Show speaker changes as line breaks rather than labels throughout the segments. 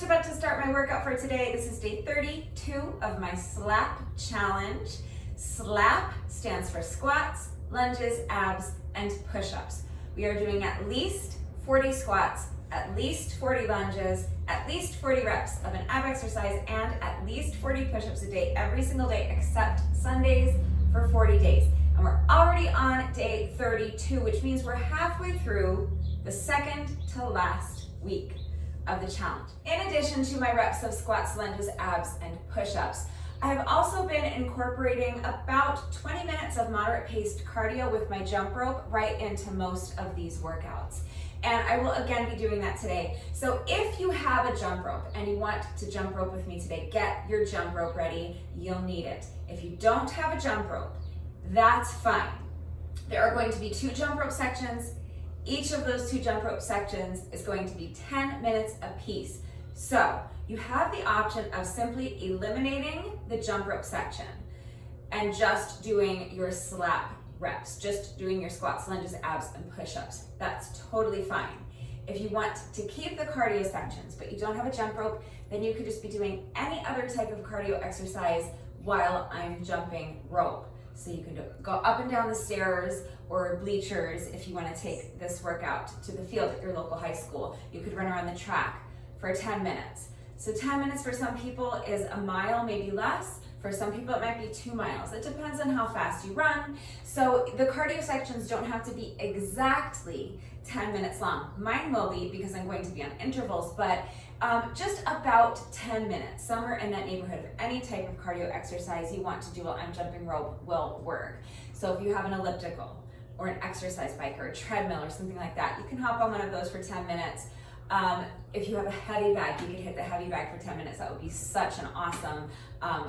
just about to start my workout for today. This is day 32 of my SLAP challenge. SLAP stands for squats, lunges, abs, and push-ups. We are doing at least 40 squats, at least 40 lunges, at least 40 reps of an ab exercise, and at least 40 push-ups a day every single day except Sundays for 40 days. And we're already on day 32, which means we're halfway through the second to last week of the challenge. In addition to my reps of squats, lunges, abs, and push-ups, I have also been incorporating about 20 minutes of moderate paced cardio with my jump rope right into most of these workouts. And I will again be doing that today. So if you have a jump rope and you want to jump rope with me today, get your jump rope ready. You'll need it. If you don't have a jump rope, that's fine. There are going to be 2 jump rope sections. Each of those 2 jump rope sections is going to be 10 minutes apiece. So you have the option of simply eliminating the jump rope section and just doing your SLAP reps, just doing your squats, lunges, abs, and push-ups. That's totally fine. If you want to keep the cardio sections, but you don't have a jump rope, then you could just be doing any other type of cardio exercise while I'm jumping rope. So you can go up and down the stairs or bleachers if you want to take this workout to the field at your local high school. You could run around the track for 10 minutes. So 10 minutes for some people is a mile, maybe less. For some people it might be 2 miles. It depends on how fast you run. So the cardio sections don't have to be exactly 10 minutes long. Mine will be because I'm going to be on intervals, but just about 10 minutes, somewhere in that neighborhood of any type of cardio exercise you want to do while I'm jumping rope will work. So if you have an elliptical or an exercise bike or a treadmill or something like that, you can hop on one of those for 10 minutes. If you have a heavy bag, you could hit the heavy bag for 10 minutes. That would be such an awesome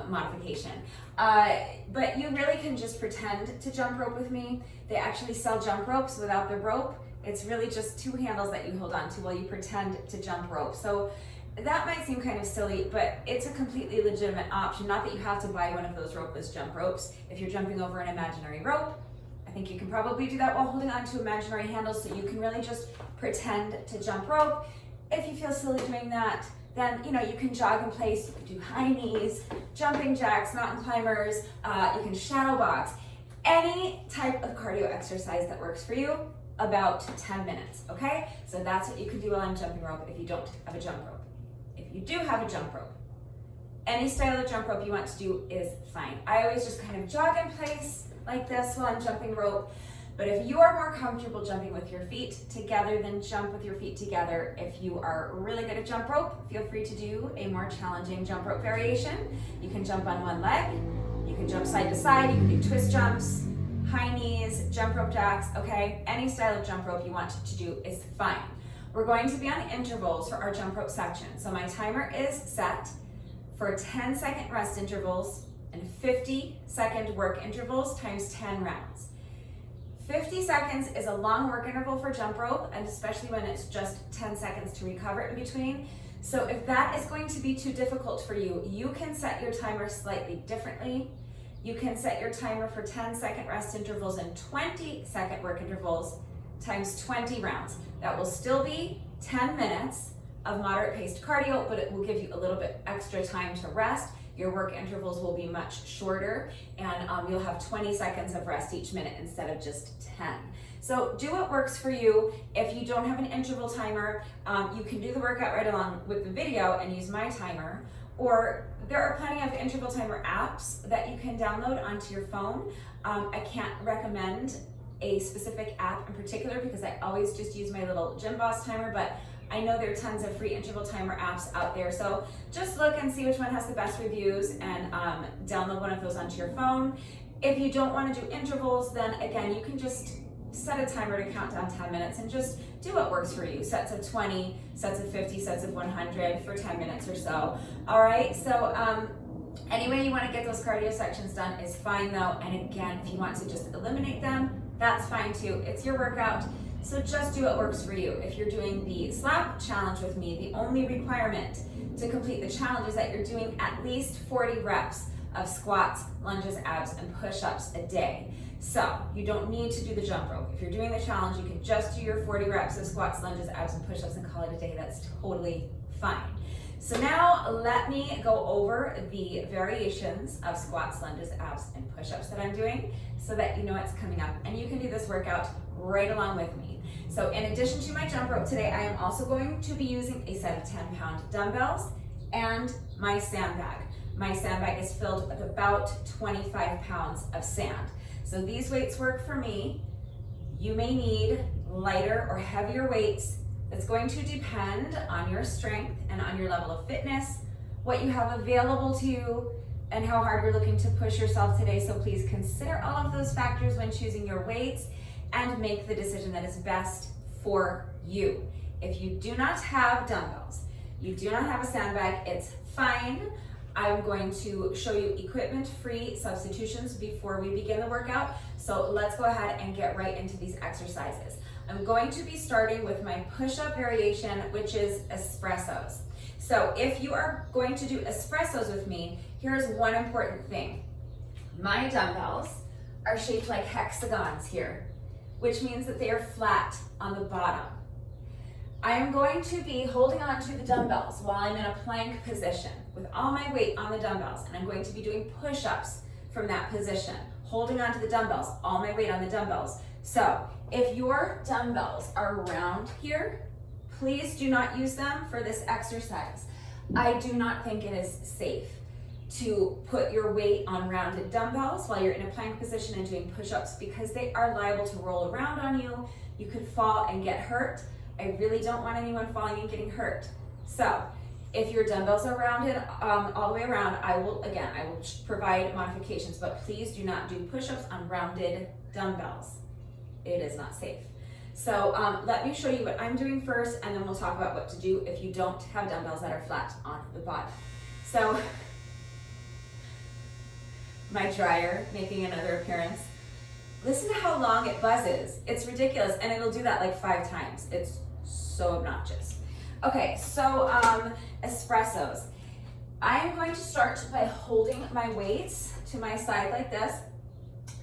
modification. But you really can just pretend to jump rope with me. They actually sell jump ropes without the rope. It's really just 2 handles that you hold on to while you pretend to jump rope. So that might seem kind of silly, but it's a completely legitimate option. Not that you have to buy one of those ropeless jump ropes. If you're jumping over an imaginary rope, I think you can probably do that while holding on to imaginary handles, so you can really just pretend to jump rope. If you feel silly doing that, then you can jog in place, you can do high knees, jumping jacks, mountain climbers, you can shadow box. Any type of cardio exercise that works for you, about 10 minutes, okay? So that's what you can do while I'm jumping rope if you don't have a jump rope. If you do have a jump rope, any style of jump rope you want to do is fine. I always just kind of jog in place like this while I'm jumping rope. But if you are more comfortable jumping with your feet together, then jump with your feet together. If you are really good at jump rope, feel free to do a more challenging jump rope variation. You can jump on one leg, you can jump side to side, you can do twist jumps, high knees, jump rope jacks, okay? Any style of jump rope you want to do is fine. We're going to be on intervals for our jump rope section. So my timer is set for 10-second rest intervals and 50-second work intervals times 10 rounds. 50 seconds is a long work interval for jump rope, and especially when it's just 10 seconds to recover in between. So if that is going to be too difficult for you, you can set your timer slightly differently. You can set your timer for 10-second rest intervals and 20-second work intervals times 20 rounds. That will still be 10 minutes of moderate paced cardio, but it will give you a little bit extra time to rest. Your work intervals will be much shorter, and you'll have 20 seconds of rest each minute instead of just 10. So do what works for you. If you don't have an interval timer, you can do the workout right along with the video and use my timer, or there are plenty of interval timer apps that you can download onto your phone. I can't recommend a specific app in particular because I always just use my little Gym Boss timer, but I know there are tons of free interval timer apps out there. So just look and see which one has the best reviews and download one of those onto your phone. If you don't want to do intervals, then again, you can just set a timer to count down 10 minutes and just do what works for you. Sets of 20, sets of 50, sets of 100 for 10 minutes or so. All right, so any way you want to get those cardio sections done is fine though. And again, if you want to just eliminate them, that's fine too. It's your workout. So just do what works for you. If you're doing the SLAP challenge with me, the only requirement to complete the challenge is that you're doing at least 40 reps of squats, lunges, abs, and push-ups a day. So you don't need to do the jump rope. If you're doing the challenge, you can just do your 40 reps of squats, lunges, abs, and push-ups and call it a day. That's totally fine. So now let me go over the variations of squats, lunges, abs, and push-ups that I'm doing so that you know it's coming up and you can do this workout right along with me. So in addition to my jump rope today, I am also going to be using a set of 10-pound dumbbells and my sandbag. My sandbag is filled with about 25 pounds of sand. So these weights work for me. You may need lighter or heavier weights. It's going to depend on your strength and on your level of fitness, what you have available to you, and how hard you're looking to push yourself today. So please consider all of those factors when choosing your weights and make the decision that is best for you. If you do not have dumbbells, you do not have a sandbag, it's fine. I'm going to show you equipment-free substitutions before we begin the workout. So let's go ahead and get right into these exercises. I'm going to be starting with my push-up variation, which is Espressos. So if you are going to do Espressos with me, here's one important thing. My dumbbells are shaped like hexagons here, which means that they are flat on the bottom. I am going to be holding on to the dumbbells while I'm in a plank position with all my weight on the dumbbells, and I'm going to be doing push-ups from that position, holding on to the dumbbells, all my weight on the dumbbells. So if your dumbbells are round here, please do not use them for this exercise. I do not think it is safe to put your weight on rounded dumbbells while you're in a plank position and doing push-ups because they are liable to roll around on you. You could fall and get hurt. I really don't want anyone falling and getting hurt. So if your dumbbells are rounded all the way around, I will provide modifications, but please do not do push-ups on rounded dumbbells. It is not safe. So let me show you what I'm doing first, and then we'll talk about what to do if you don't have dumbbells that are flat on the bottom. So my dryer making another appearance. Listen to how long it buzzes. It's ridiculous, and it'll do that like 5 times. It's so obnoxious. Okay, so Espressos. I am going to start by holding my weights to my side like this,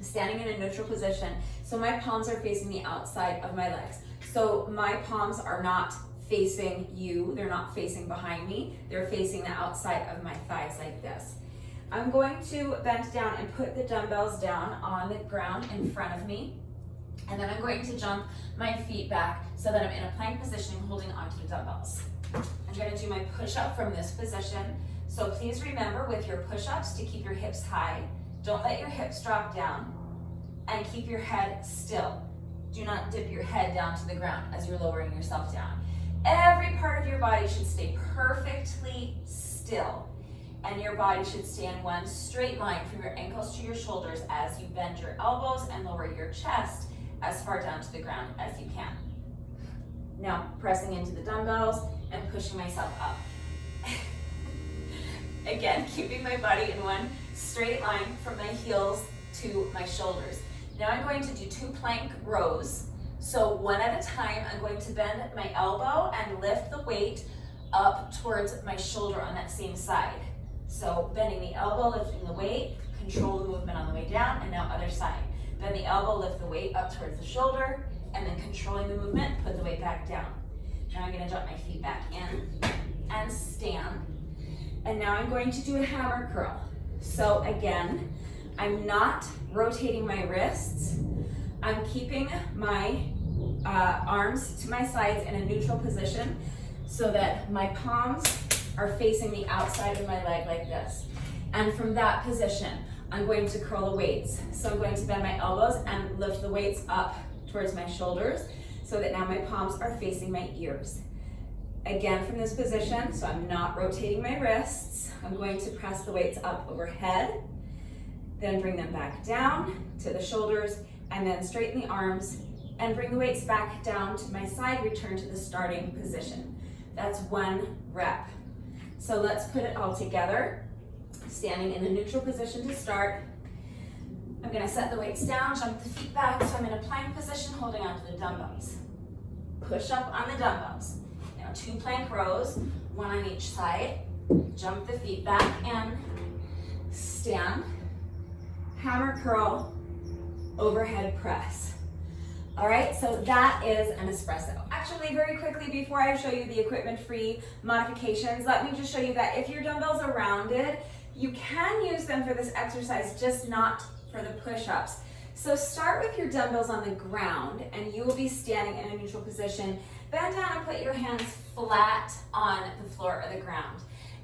standing in a neutral position. So my palms are facing the outside of my legs. So my palms are not facing you, they're not facing behind me, they're facing the outside of my thighs like this. I'm going to bend down and put the dumbbells down on the ground in front of me. And then I'm going to jump my feet back so that I'm in a plank position holding onto the dumbbells. I'm going to do my push-up from this position. So please remember with your push-ups to keep your hips high. Don't let your hips drop down, and keep your head still. Do not dip your head down to the ground as you're lowering yourself down. Every part of your body should stay perfectly still, and your body should stay in one straight line from your ankles to your shoulders as you bend your elbows and lower your chest as far down to the ground as you can. Now, pressing into the dumbbells and pushing myself up. Again, keeping my body in one straight line from my heels to my shoulders. Now I'm going to do 2 plank rows. So one at a time, I'm going to bend my elbow and lift the weight up towards my shoulder on that same side. So bending the elbow, lifting the weight, control the movement on the way down, and now other side. Bend the elbow, lift the weight up towards the shoulder, and then controlling the movement, put the weight back down. Now I'm going to jump my feet back in and stand. And now I'm going to do a hammer curl. So again, I'm not rotating my wrists. I'm keeping my arms to my sides in a neutral position so that my palms are facing the outside of my leg like this. And from that position, I'm going to curl the weights. So I'm going to bend my elbows and lift the weights up towards my shoulders so that now my palms are facing my ears. Again, from this position, so I'm not rotating my wrists, I'm going to press the weights up overhead, then bring them back down to the shoulders, and then straighten the arms and bring the weights back down to my side, return to the starting position. That's 1 rep. So let's put it all together. Standing in a neutral position to start. I'm going to set the weights down, jump the feet back, so I'm in a plank position holding onto the dumbbells. Push up on the dumbbells. Now 2 plank rows, 1 on each side. Jump the feet back and stand. Hammer curl, overhead press. All right, so that is an espresso. Actually, very quickly, before I show you the equipment-free modifications, let me just show you that if your dumbbells are rounded, you can use them for this exercise, just not for the push-ups. So start with your dumbbells on the ground, and you will be standing in a neutral position. Bend down and put your hands flat on the floor or the ground.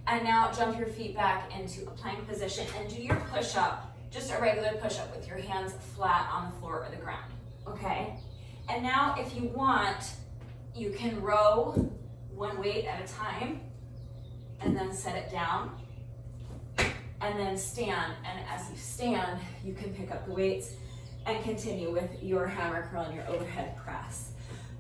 And now jump your feet back into a plank position and do your push-up, just a regular push-up with your hands flat on the floor or the ground. Okay, and now if you want, you can row one weight at a time and then set it down and then stand. And as you stand, you can pick up the weights and continue with your hammer curl and your overhead press.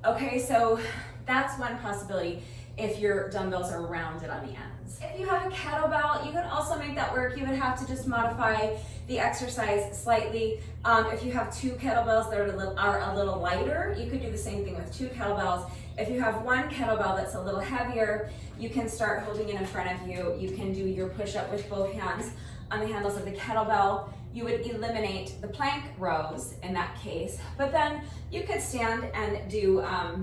Okay, so that's one possibility if your dumbbells are rounded on the ends. If you have a kettlebell, you can also make that work. You would have to just modify the exercise slightly. If you have two kettlebells that are a little lighter, you could do the same thing with two kettlebells. If you have one kettlebell that's a little heavier, you can start holding it in front of you. You can do your push-up with both hands on the handles of the kettlebell. You would eliminate the plank rows in that case, but then you could stand and do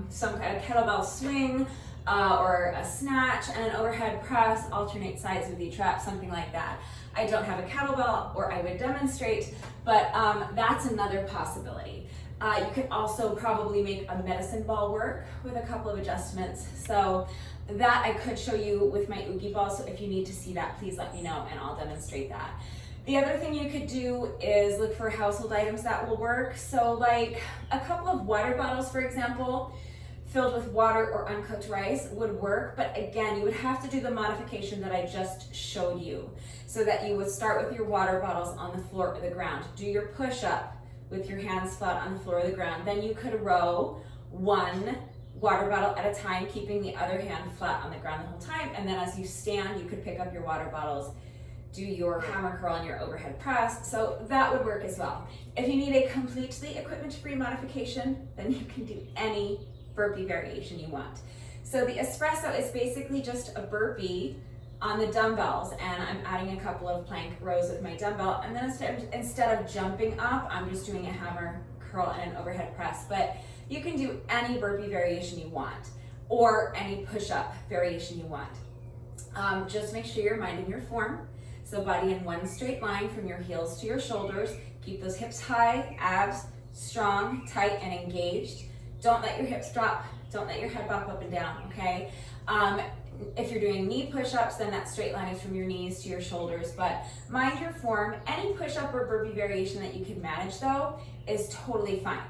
some kind of kettlebell swing or a snatch and an overhead press, alternate sides with each rep, something like that. I don't have a kettlebell, or I would demonstrate, but that's another possibility. You could also probably make a medicine ball work with a couple of adjustments. So that I could show you with my Oogie ball, so if you need to see that, please let me know and I'll demonstrate that. The other thing you could do is look for household items that will work. So like a couple of water bottles, for example, filled with water or uncooked rice would work, but again, you would have to do the modification that I just showed you, so that you would start with your water bottles on the floor or the ground. Do your push-up with your hands flat on the floor or the ground. Then you could row one water bottle at a time, keeping the other hand flat on the ground the whole time. And then as you stand, you could pick up your water bottles, do your hammer curl and your overhead press. So that would work as well. If you need a completely equipment-free modification, then you can do any burpee variation you want. So the espresso is basically just a burpee on the dumbbells, and I'm adding a couple of plank rows with my dumbbell, and then instead of jumping up, I'm just doing a hammer curl and an overhead press. But you can do any burpee variation you want, or any push-up variation you want. Just make sure you're minding your form. So body in one straight line from your heels to your shoulders. Keep those hips high, abs strong, tight, and engaged. Don't let your hips drop. Don't let your head bop up and down, okay? If you're doing knee push-ups, then that straight line is from your knees to your shoulders, but mind your form. Any push-up or burpee variation that you can manage, though, is totally fine.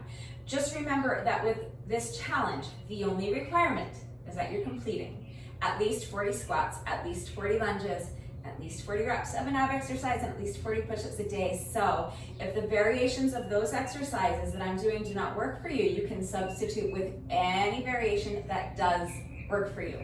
Just remember that with this challenge, the only requirement is that you're completing at least 40 squats, at least 40 lunges, at least 40 reps of an ab exercise, and at least 40 push-ups a day. So if the variations of those exercises that I'm doing do not work for you, you can substitute with any variation that does work for you.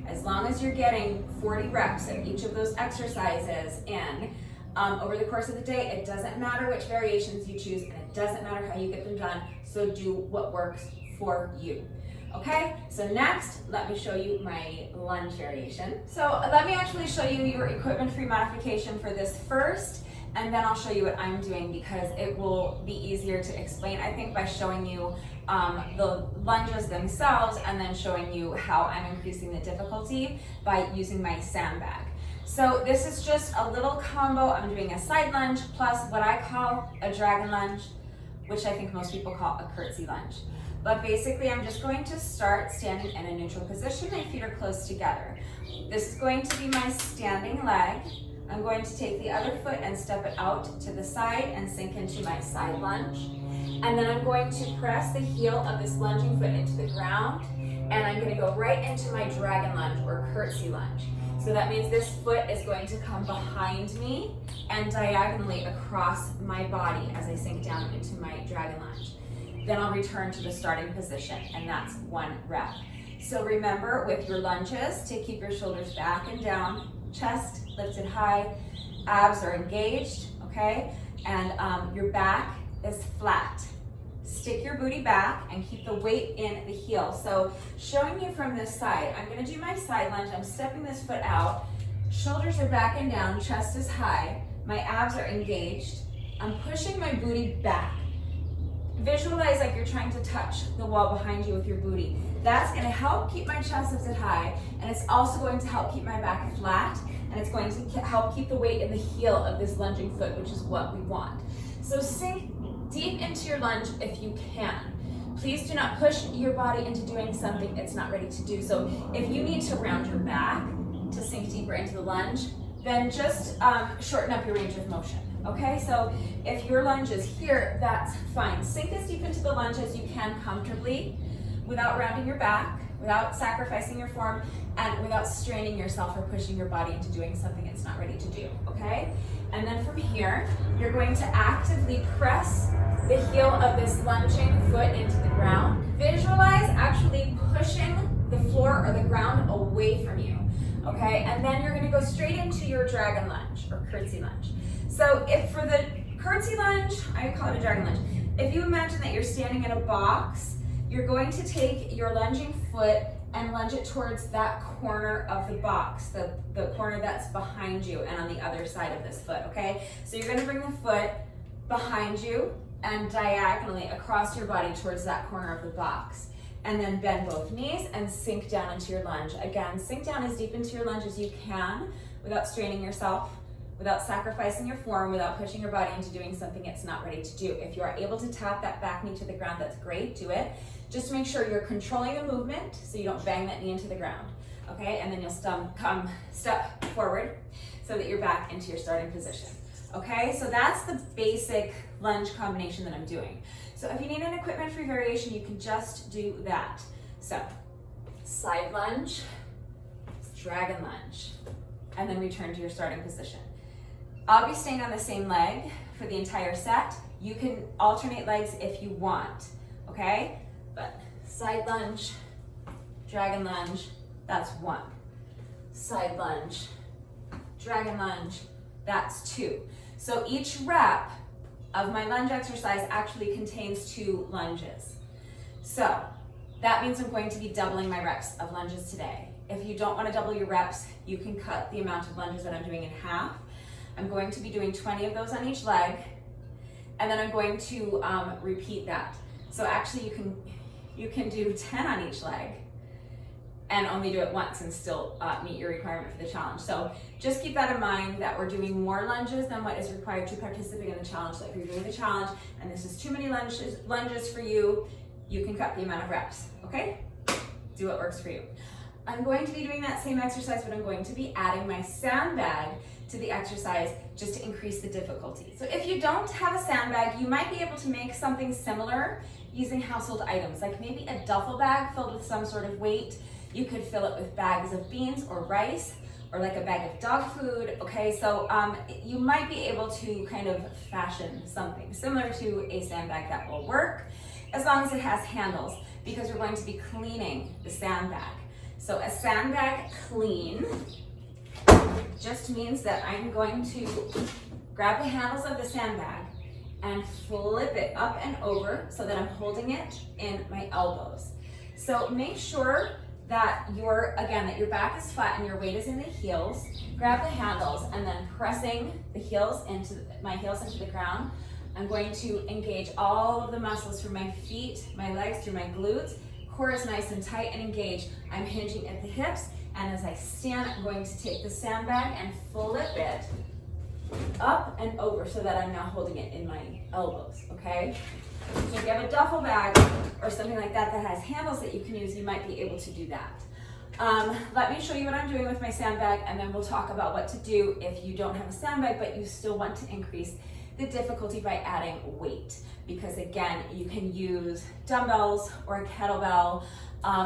As long as you're getting 40 reps of each of those exercises in over the course of the day, it doesn't matter which variations you choose, and it doesn't matter how you get them done, so do what works for you. Okay, so next, let me show you my lunge variation. So let me actually show you your equipment-free modification for this first, and then I'll show you what I'm doing, because it will be easier to explain, I think, by showing you the lunges themselves and then showing you how I'm increasing the difficulty by using my sandbag. So this is just a little combo. I'm doing a side lunge plus what I call a dragon lunge, which I think most people call a curtsy lunge. But basically, I'm just going to start standing in a neutral position. My feet are close together. This is going to be my standing leg. I'm going to take the other foot and step it out to the side and sink into my side lunge. And then I'm going to press the heel of this lunging foot into the ground, and I'm going to go right into my dragon lunge or curtsy lunge. So that means this foot is going to come behind me and diagonally across my body as I sink down into my dragon lunge. Then I'll return to the starting position, and that's 1 rep. So remember with your lunges to keep your shoulders back and down, chest lifted high, abs are engaged, okay? And your back is flat. Stick your booty back and keep the weight in the heel. So showing you from this side, I'm gonna do my side lunge. I'm stepping this foot out, shoulders are back and down, chest is high, my abs are engaged. I'm pushing my booty back. visualize like you're trying to touch the wall behind you with your booty. That's gonna help keep my chest lifted high, and it's also going to help keep my back flat, and it's going to help keep the weight in the heel of this lunging foot, which is what we want. So sink deep into your lunge if you can. Please do not push your body into doing something it's not ready to do. So if you need to round your back to sink deeper into the lunge, then just shorten up your range of motion, okay? So if your lunge is here, that's fine. Sink as deep into the lunge as you can comfortably without rounding your back, without sacrificing your form, and without straining yourself or pushing your body into doing something it's not ready to do, okay? And then from here, you're going to actively press the heel of this lunging foot into the ground. Visualize actually pushing the floor or the ground away from you, okay? And then you're gonna go straight into your dragon lunge or curtsy lunge. So if for the curtsy lunge, I call it a dragon lunge. If you imagine that you're standing in a box, you're going to take your lunging foot and lunge it towards that corner of the box, the corner that's behind you and on the other side of this foot, okay? So you're gonna bring the foot behind you and diagonally across your body towards that corner of the box. And then bend both knees and sink down into your lunge. Again, sink down as deep into your lunge as you can without straining yourself, without sacrificing your form, without pushing your body into doing something it's not ready to do. If you are able to tap that back knee to the ground, that's great, do it. Just make sure you're controlling the movement so you don't bang that knee into the ground, okay? And then you'll step forward so that you're back into your starting position, okay? So that's the basic lunge combination that I'm doing. So if you need an equipment free variation, you can just do that. So side lunge, dragon lunge, and then return to your starting position. I'll be staying on the same leg for the entire set. You can alternate legs if you want, okay? But side lunge, dragon lunge, that's 1. Side lunge, dragon lunge, that's 2. So each rep of my lunge exercise actually contains 2 lunges. So that means I'm going to be doubling my reps of lunges today. If you don't want to double your reps, you can cut the amount of lunges that I'm doing in half. I'm going to be doing 20 of those on each leg, and then I'm going to repeat that. So actually you can do 10 on each leg and only do it once and still meet your requirement for the challenge. So just keep that in mind that we're doing more lunges than what is required to participate in the challenge. So if you're doing the challenge and this is too many lunges for you, you can cut the amount of reps, okay? Do what works for you. I'm going to be doing that same exercise, but I'm going to be adding my sandbag to the exercise just to increase the difficulty. So if you don't have a sandbag, you might be able to make something similar using household items, like maybe a duffel bag filled with some sort of weight. You could fill it with bags of beans or rice, or like a bag of dog food, okay? So you might be able to kind of fashion something similar to a sandbag that will work, as long as it has handles, because we're going to be cleaning the sandbag. So a sandbag clean just means that I'm going to grab the handles of the sandbag and flip it up and over so that I'm holding it in my elbows. So make sure that your back is flat and your weight is in the heels. Grab the handles and then pressing the my heels into the ground. I'm going to engage all of the muscles through my feet, my legs, through my glutes. Core is nice and tight and engaged. I'm hinging at the hips, and as I stand, I'm going to take the sandbag and flip it up and over so that I'm now holding it in my elbows, okay? So if you have a duffel bag or something like that that has handles that you can use, you might be able to do that. Let me show you what I'm doing with my sandbag, and then we'll talk about what to do if you don't have a sandbag, but you still want to increase the difficulty by adding weight. Because again, you can use dumbbells or a kettlebell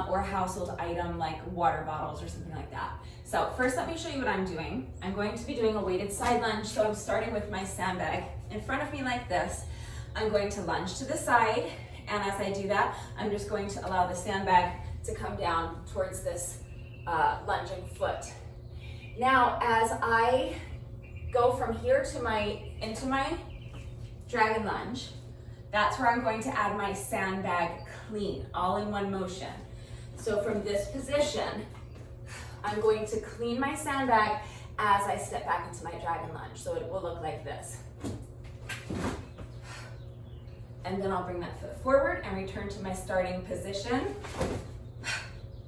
or a household item like water bottles or something like that. So first, let me show you what I'm doing. I'm going to be doing a weighted side lunge. So I'm starting with my sandbag in front of me like this. I'm going to lunge to the side, and as I do that, I'm just going to allow the sandbag to come down towards this lunging foot. Now, as I go from here to into my dragon lunge, that's where I'm going to add my sandbag clean, all in one motion. So from this position, I'm going to clean my sandbag as I step back into my dragon lunge. So it will look like this. and then I'll bring that foot forward and return to my starting position.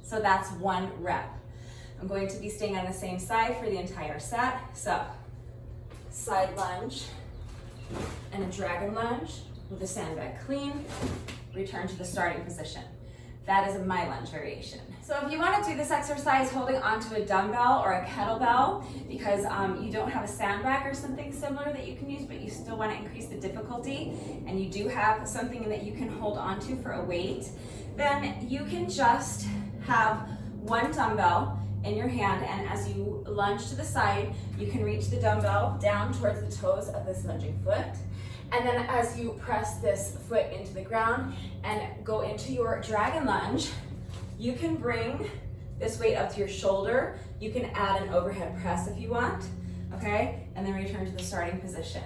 So that's 1 rep. I'm going to be staying on the same side for the entire set. So side lunge and a dragon lunge with a sandbag clean, return to the starting position. That is my lunge variation. So if you want to do this exercise holding onto a dumbbell or a kettlebell because you don't have a sandbag or something similar that you can use, but you still want to increase the difficulty, and you do have something that you can hold onto for a weight, then you can just have 1 dumbbell in your hand, and as you lunge to the side, you can reach the dumbbell down towards the toes of this lunging foot. And then as you press this foot into the ground and go into your dragon lunge, you can bring this weight up to your shoulder. You can add an overhead press if you want, okay? And then return to the starting position.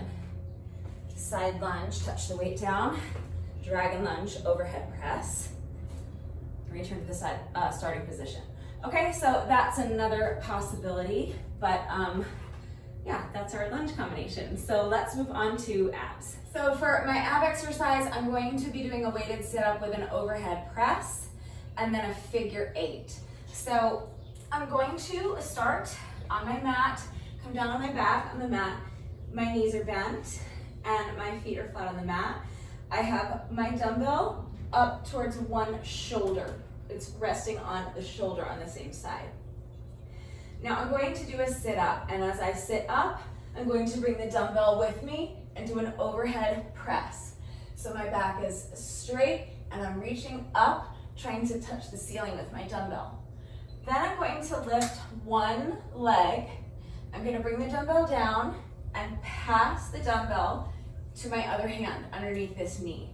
Side lunge, touch the weight down. Dragon lunge, overhead press. Return to the side, starting position. Okay, so that's another possibility, but yeah, that's our lunge combination. So let's move on to abs. So for my ab exercise, I'm going to be doing a weighted sit-up with an overhead press and then a figure 8. So I'm going to start on my mat, come down on my back on the mat. My knees are bent and my feet are flat on the mat. I have my dumbbell up towards one shoulder. It's resting on the shoulder on the same side. Now I'm going to do a sit-up, and as I sit up, I'm going to bring the dumbbell with me and do an overhead press. So my back is straight and I'm reaching up, trying to touch the ceiling with my dumbbell. Then I'm going to lift one leg. I'm going to bring the dumbbell down and pass the dumbbell to my other hand underneath this knee.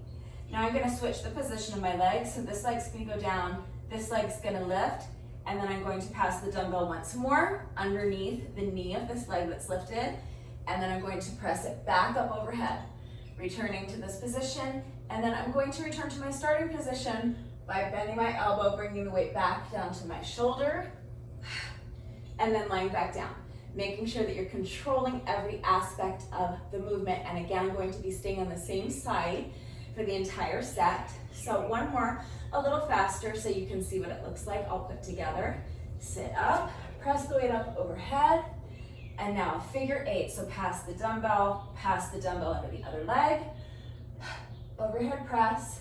Now I'm going to switch the position of my legs. So this leg's going to go down, this leg's going to lift, and then I'm going to pass the dumbbell once more underneath the knee of this leg that's lifted, and then I'm going to press it back up overhead, returning to this position, and then I'm going to return to my starting position by bending my elbow, bringing the weight back down to my shoulder, and then lying back down, making sure that you're controlling every aspect of the movement. And again, I'm going to be staying on the same side for the entire set. So one more, a little faster so you can see what it looks like all put together. Sit up, press the weight up overhead, and now figure 8. So pass the dumbbell under the other leg, overhead press,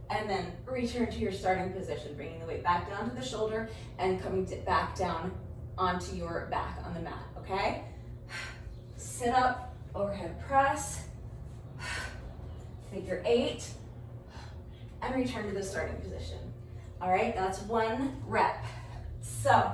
and then return to your starting position, bringing the weight back down to the shoulder and coming back down onto your back on the mat, okay? Sit up, overhead press, figure 8, and return to the starting position. All right, that's 1 rep. So,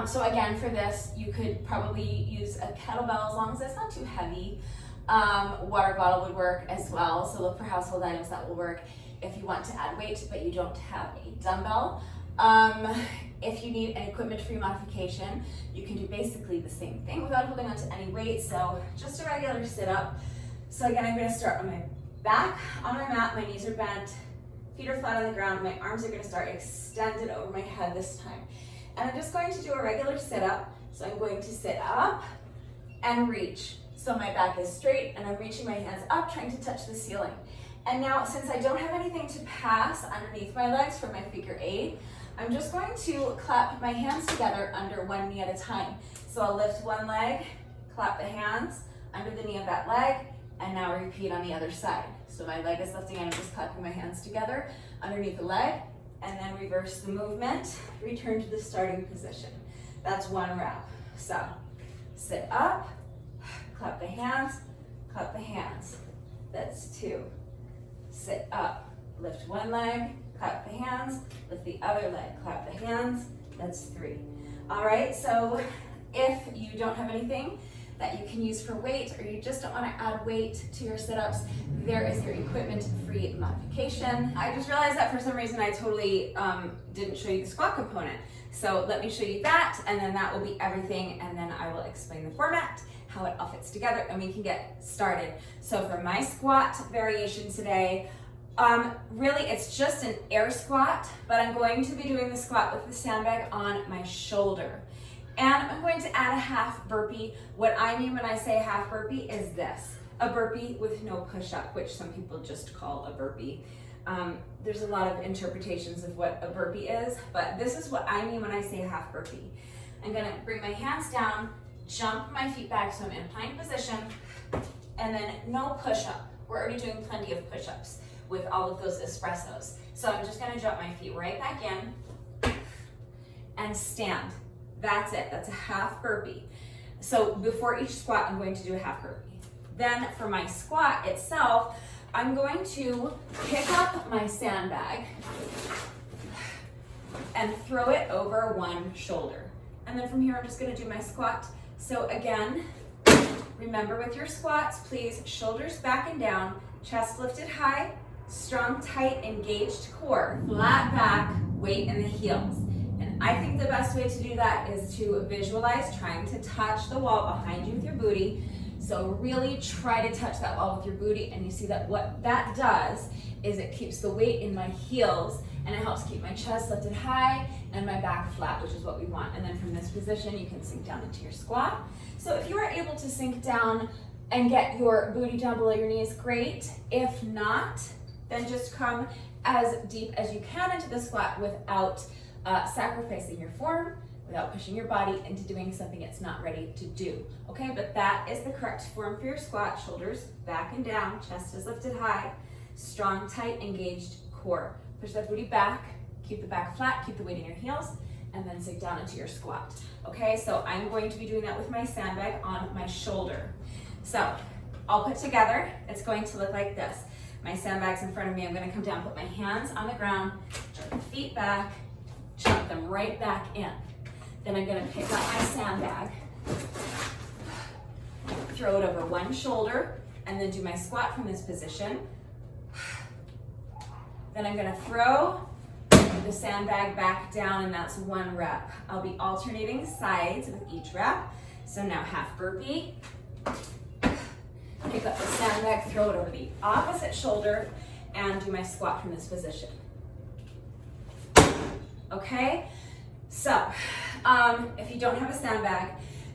so again, for this, you could probably use a kettlebell as long as it's not too heavy. Water bottle would work as well, so look for household items that will work if you want to add weight but you don't have a dumbbell. If you need an equipment-free modification, you can do basically the same thing without holding on to any weight, so just a regular sit-up. So again, I'm going to start on my back, on my mat, my knees are bent, feet are flat on the ground, my arms are going to start extended over my head this time. And I'm just going to do a regular sit-up, so I'm going to sit up and reach. So my back is straight and I'm reaching my hands up, trying to touch the ceiling. And now, since I don't have anything to pass underneath my legs for my figure 8, I'm just going to clap my hands together under one knee at a time. So I'll lift one leg, clap the hands under the knee of that leg, and now repeat on the other side. So my leg is lifting and I'm just clapping my hands together underneath the leg, and then reverse the movement, return to the starting position. That's 1 rep. So sit up, clap the hands, that's 2. Sit up, lift one leg, clap the hands, lift the other leg, clap the hands, that's 3. All right, so if you don't have anything that you can use for weight, or you just don't want to add weight to your sit-ups, there is your equipment-free modification. I just realized that for some reason I totally didn't show you the squat component. So let me show you that, and then that will be everything, and then I will explain the format, how it all fits together, and we can get started. So for my squat variation today, really it's just an air squat, but I'm going to be doing the squat with the sandbag on my shoulder. And I'm going to add a half burpee. What I mean when I say half burpee is this. a burpee with no push-up, which some people just call a burpee. There's a lot of interpretations of what a burpee is, but this is what I mean when I say a half burpee. I'm gonna bring my hands down, jump my feet back so I'm in plank position, and then no push-up. We're already doing plenty of push-ups with all of those espressos. So I'm just gonna drop my feet right back in and stand. That's it, that's a half burpee. So before each squat, I'm going to do a half burpee. Then for my squat itself, I'm going to pick up my sandbag and throw it over one shoulder. And then from here, I'm just gonna do my squat. So again, remember with your squats, please, shoulders back and down, chest lifted high, strong, tight, engaged core, flat back, weight in the heels. And I think the best way to do that is to visualize trying to touch the wall behind you with your booty. So really try to touch that wall with your booty, and you see that what that does is it keeps the weight in my heels, and it helps keep my chest lifted high and my back flat, which is what we want. And then from this position, you can sink down into your squat. So if you are able to sink down and get your booty down below your knees, great. If not, then just come as deep as you can into the squat without sacrificing your form, without pushing your body into doing something it's not ready to do, okay? But that is the correct form for your squat. Shoulders back and down, chest is lifted high, strong, tight, engaged core. Push that booty back, keep the back flat, keep the weight in your heels, and then sink down into your squat, okay? So I'm going to be doing that with my sandbag on my shoulder. So all put together, it's going to look like this. My sandbag's in front of me. I'm gonna come down, put my hands on the ground, jerk the feet back, jump them right back in. Then I'm gonna pick up my sandbag, throw it over one shoulder, and then do my squat from this position. Then I'm gonna throw the sandbag back down, and that's one rep. I'll be alternating sides with each rep. So now half burpee, pick up the sandbag, throw it over the opposite shoulder, and do my squat from this position. Okay, so if you don't have a sandbag,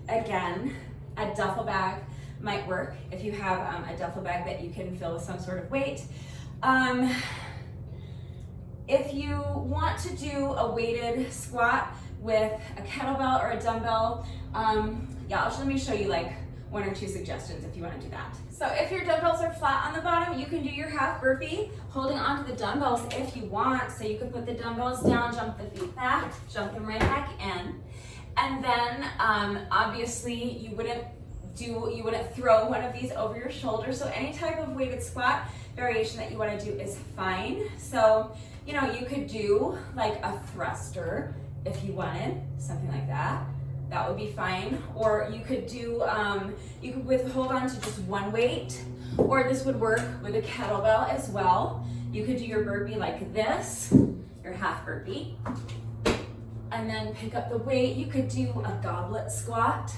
again, a duffel bag might work if you have a duffel bag that you can fill with some sort of weight. If you want to do a weighted squat with a kettlebell or a dumbbell, let me show you like one or two suggestions if you want to do that. So if your dumbbells are flat on the bottom, you can do your half burpee holding onto the dumbbells if you want. So you can put the dumbbells down, jump the feet back, jump them right back in. And then obviously you wouldn't throw one of these over your shoulder. So any type of weighted squat variation that you want to do is fine. So, you know, you could do like a thruster if you wanted, something like that. That would be fine. Or you could do, you could hold on to just one weight, or this would work with a kettlebell as well. You could do your burpee like this, your half burpee, and then pick up the weight. You could do a goblet squat.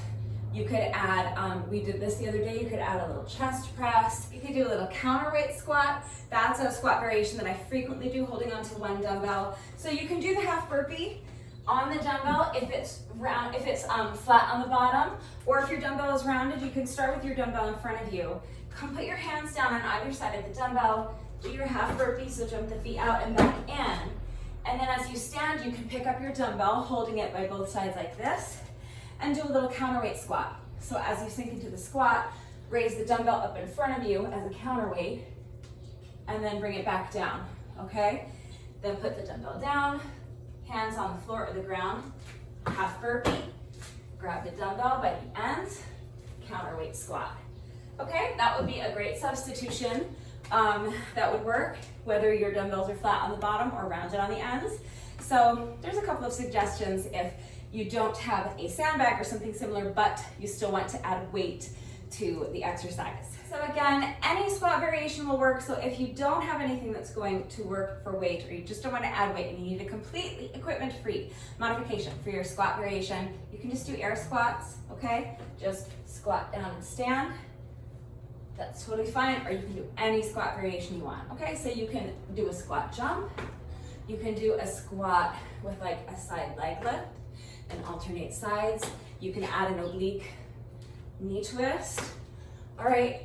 You could add, we did this the other day, you could add a little chest press. You could do a little counterweight squat. That's a squat variation that I frequently do, holding onto one dumbbell. So you can do the half burpee on the dumbbell if it's round, if it's flat on the bottom, or if your dumbbell is rounded, you can start with your dumbbell in front of you. Come put your hands down on either side of the dumbbell, do your half burpee, so jump the feet out and back in. And then as you stand, you can pick up your dumbbell, holding it by both sides like this, and do a little counterweight squat. So as you sink into the squat, raise the dumbbell up in front of you as a counterweight, and then bring it back down, okay? Then put the dumbbell down, hands on the floor or the ground, half burpee, grab the dumbbell by the ends, counterweight squat. Okay, that would be a great substitution. That would work whether your dumbbells are flat on the bottom or rounded on the ends. So there's a couple of suggestions if you don't have a sandbag or something similar, but you still want to add weight to the exercise. So again, any squat variation will work. So if you don't have anything that's going to work for weight, or you just don't want to add weight and you need a completely equipment-free modification for your squat variation, you can just do air squats, okay? Just squat down and stand. That's totally fine, or you can do any squat variation you want, okay? So you can do a squat jump. You can do a squat with like a side leg lift and alternate sides. You can add an oblique knee twist. All right,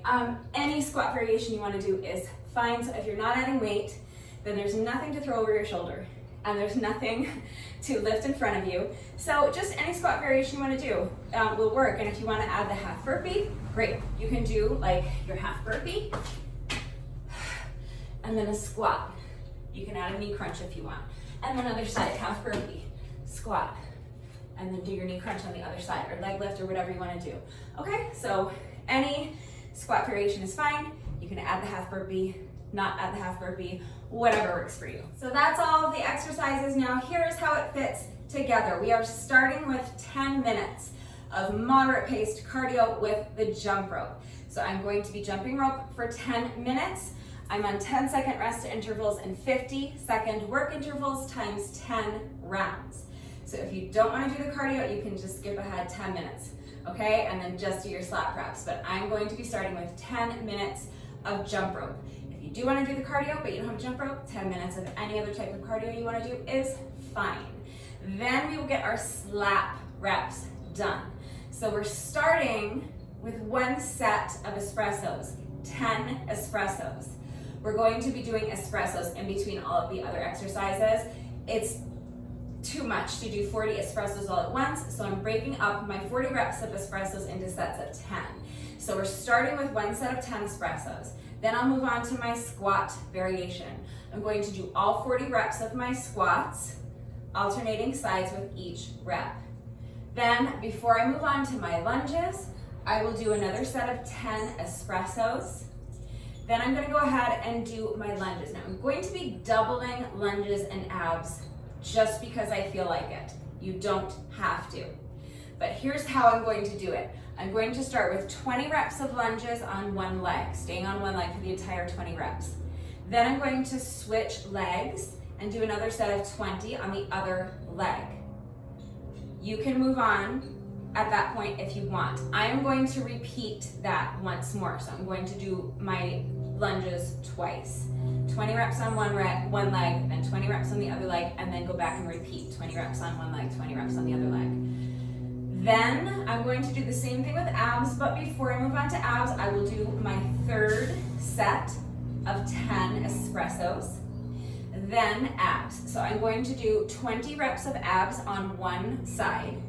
any squat variation you want to do is fine. So if you're not adding weight, then there's nothing to throw over your shoulder and there's nothing to lift in front of you. So just any squat variation you want to do will work. And if you want to add the half burpee, great. You can do like your half burpee and then a squat. You can add a knee crunch if you want. And then other side, half burpee, squat, and then do your knee crunch on the other side, or leg lift, or whatever you want to do. Okay, so any squat variation is fine. You can add the half burpee, not add the half burpee, whatever works for you. So that's all of the exercises. Now here's how it fits together. We are starting with 10 minutes of moderate paced cardio with the jump rope. So I'm going to be jumping rope for 10 minutes. I'm on 10-second rest intervals and 50-second work intervals times 10 rounds. So if you don't want to do the cardio, you can just skip ahead 10 minutes, okay? And then just do your slap reps. But I'm going to be starting with 10 minutes of jump rope. If you do want to do the cardio, but you don't have a jump rope, 10 minutes of any other type of cardio you want to do is fine. Then we will get our slap reps done. So we're starting with one set of espressos, 10 espressos. We're going to be doing espressos in between all of the other exercises. It's too much to do 40 espressos all at once, so I'm breaking up my 40 reps of espressos into sets of 10. So we're starting with one set of 10 espressos. Then I'll move on to my squat variation. I'm going to do all 40 reps of my squats, alternating sides with each rep. Then, before I move on to my lunges, I will do another set of 10 espressos. Then I'm going to go ahead and do my lunges. Now I'm going to be doubling lunges and abs just because I feel like it. You don't have to. But here's how I'm going to do it. I'm going to start with 20 reps of lunges on one leg, staying on one leg for the entire 20 reps. Then I'm going to switch legs and do another set of 20 on the other leg. You can move on at that point if you want. I am going to repeat that once more. So I'm going to do my lunges twice. 20 reps on one leg, then 20 reps on the other leg, and then go back and repeat. 20 reps on one leg, 20 reps on the other leg. Then I'm going to do the same thing with abs, but before I move on to abs, I will do my third set of 10 espressos, then abs. So I'm going to do 20 reps of abs on one side.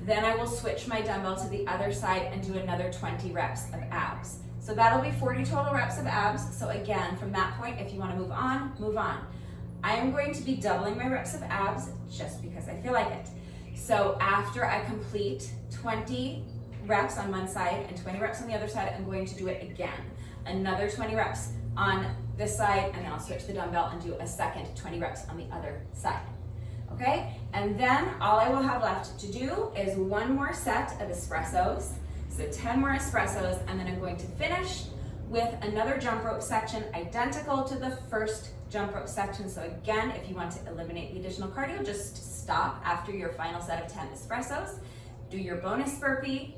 Then I will switch my dumbbell to the other side and do another 20 reps of abs. So that'll be 40 total reps of abs. So again, from that point, if you want to move on, move on. I am going to be doubling my reps of abs just because I feel like it. So after I complete 20 reps on one side and 20 reps on the other side, I'm going to do it again. Another 20 reps on this side, and then I'll switch the dumbbell and do a second 20 reps on the other side. Okay? And then all I will have left to do is one more set of espressos. So 10 more espressos, and then I'm going to finish with another jump rope section identical to the first jump rope section. So again, if you want to eliminate the additional cardio, just stop after your final set of 10 espressos, do your bonus burpee,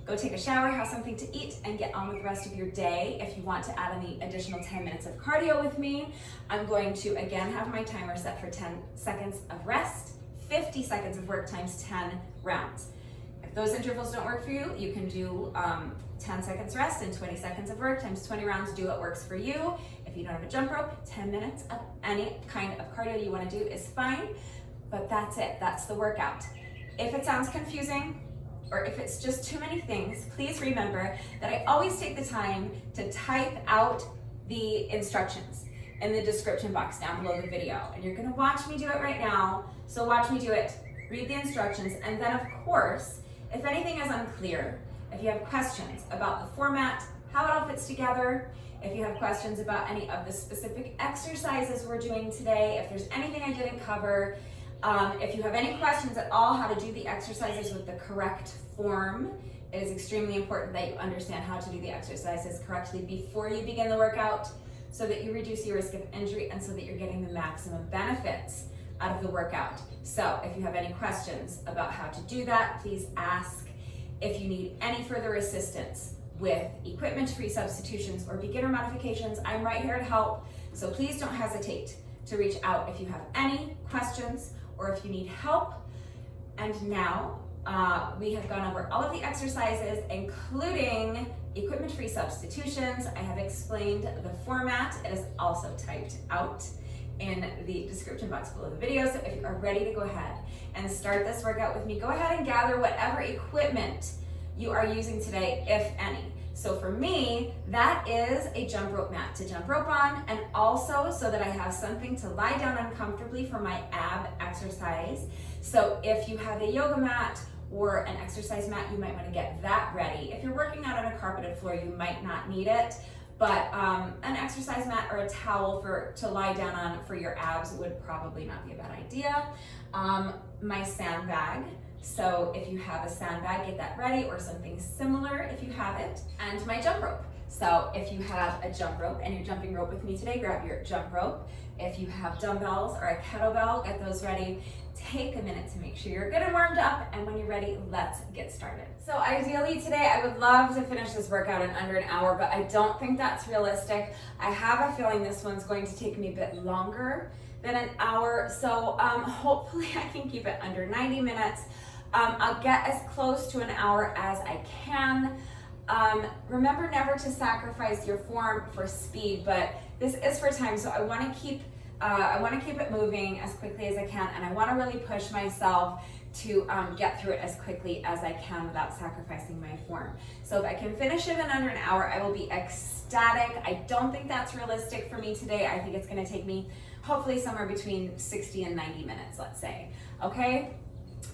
go take a shower, have something to eat, and get on with the rest of your day. If you want to add any additional 10 minutes of cardio with me, I'm going to again have my timer set for 10 seconds of rest, 50 seconds of work times 10 rounds. If those intervals don't work for you, you can do 10 seconds rest and 20 seconds of work times 20 rounds. Do what works for you. If you don't have a jump rope, 10 minutes of any kind of cardio you want to do is fine, but that's it. That's the workout. If it sounds confusing, or if it's just too many things, please remember that I always take the time to type out the instructions in the description box down below the video. And you're gonna watch me do it right now, so watch me do it, read the instructions, and then of course, if anything is unclear, if you have questions about the format, how it all fits together, if you have questions about any of the specific exercises we're doing today, if there's anything I didn't cover, if you have any questions at all how to do the exercises with the correct form, it is extremely important that you understand how to do the exercises correctly before you begin the workout so that you reduce your risk of injury and so that you're getting the maximum benefits out of the workout. So if you have any questions about how to do that, please ask. If you need any further assistance with equipment-free substitutions or beginner modifications, I'm right here to help. So please don't hesitate to reach out if you have any questions or if you need help. And now We have gone over all of the exercises, including equipment-free substitutions. I have explained the format. It is also typed out in the description box below the video. So if you are ready to go ahead and start this workout with me, go ahead and gather whatever equipment you are using today, if any. So for me, that is a jump rope mat to jump rope on, and also so that I have something to lie down uncomfortably for my ab exercise. So if you have a yoga mat or an exercise mat, you might want to get that ready. If you're working out on a carpeted floor, you might not need it, but an exercise mat or a towel to lie down on for your abs would probably not be a bad idea. My sandbag. So if you have a sandbag, get that ready, or something similar if you have it. And my jump rope. So if you have a jump rope and you're jumping rope with me today, grab your jump rope. If you have dumbbells or a kettlebell, get those ready. Take a minute to make sure you're good and warmed up, and when you're ready, let's get started. So ideally today, I would love to finish this workout in under an hour, but I don't think that's realistic. I have a feeling this one's going to take me a bit longer than an hour, so hopefully I can keep it under 90 minutes. I'll get as close to an hour as I can. Remember never to sacrifice your form for speed, but this is for time, so I want to keep it moving as quickly as I can, and I want to really push myself to get through it as quickly as I can without sacrificing my form. So if I can finish it in under an hour, I will be ecstatic. I don't think that's realistic for me today. I think it's going to take me hopefully somewhere between 60 and 90 minutes, let's say. Okay?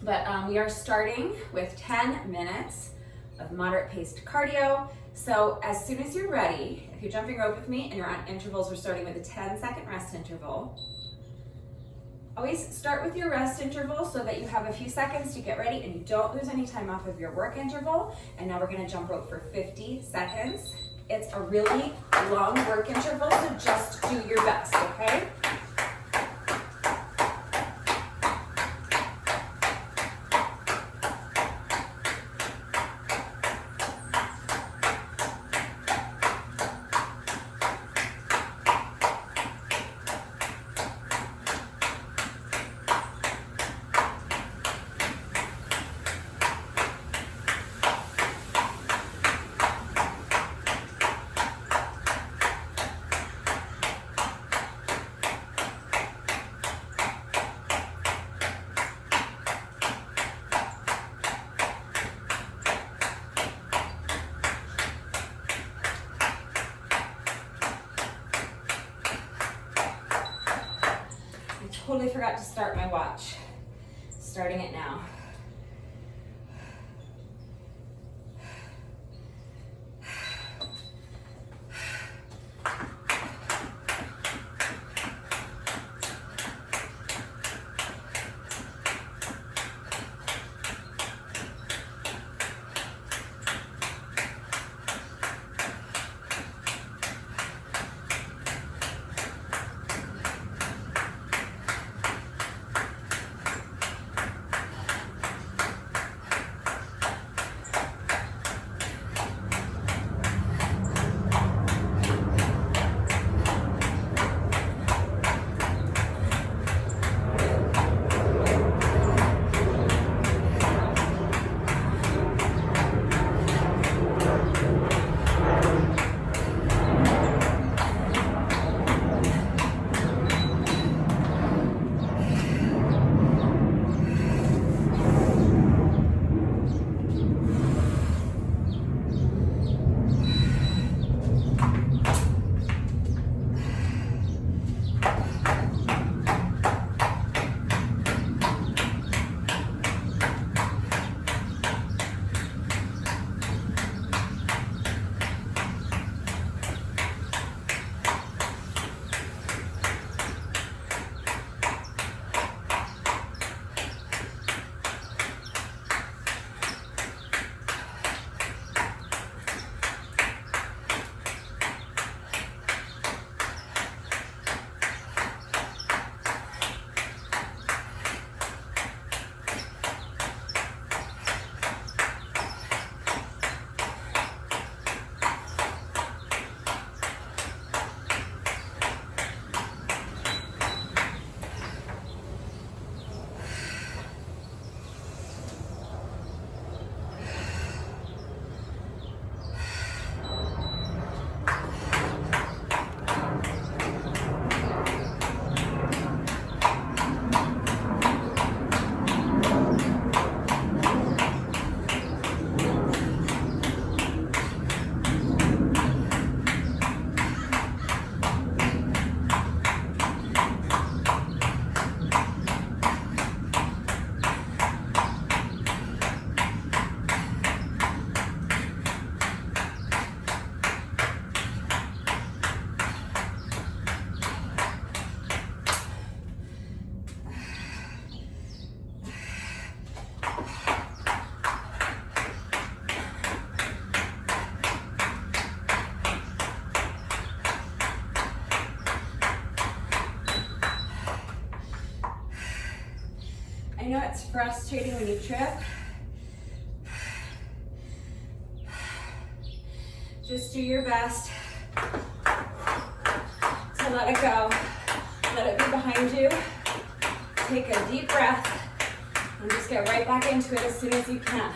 But we are starting with 10 minutes of moderate paced cardio. So as soon as you're ready, if you're jumping rope with me and you're on intervals, we're starting with a 10-second rest interval. Always start with your rest interval so that you have a few seconds to get ready and you don't lose any time off of your work interval. And now we're gonna jump rope for 50 seconds. It's a really long work interval, so just do your best, okay? Totally forgot to start my watch. Starting it now. frustrating when you trip, just do your best to let it go. Let it be behind you. Take a deep breath and just get right back into it as soon as you can.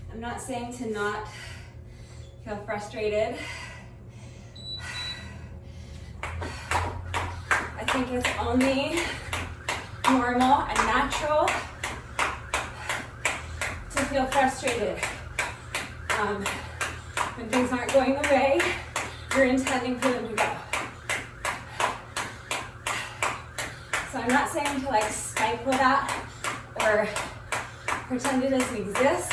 I'm not saying to not feel frustrated. I think it's only normal and natural to feel frustrated. When things aren't going the way you're intending for them to go. So I'm not saying to like stifle that or pretend it doesn't exist.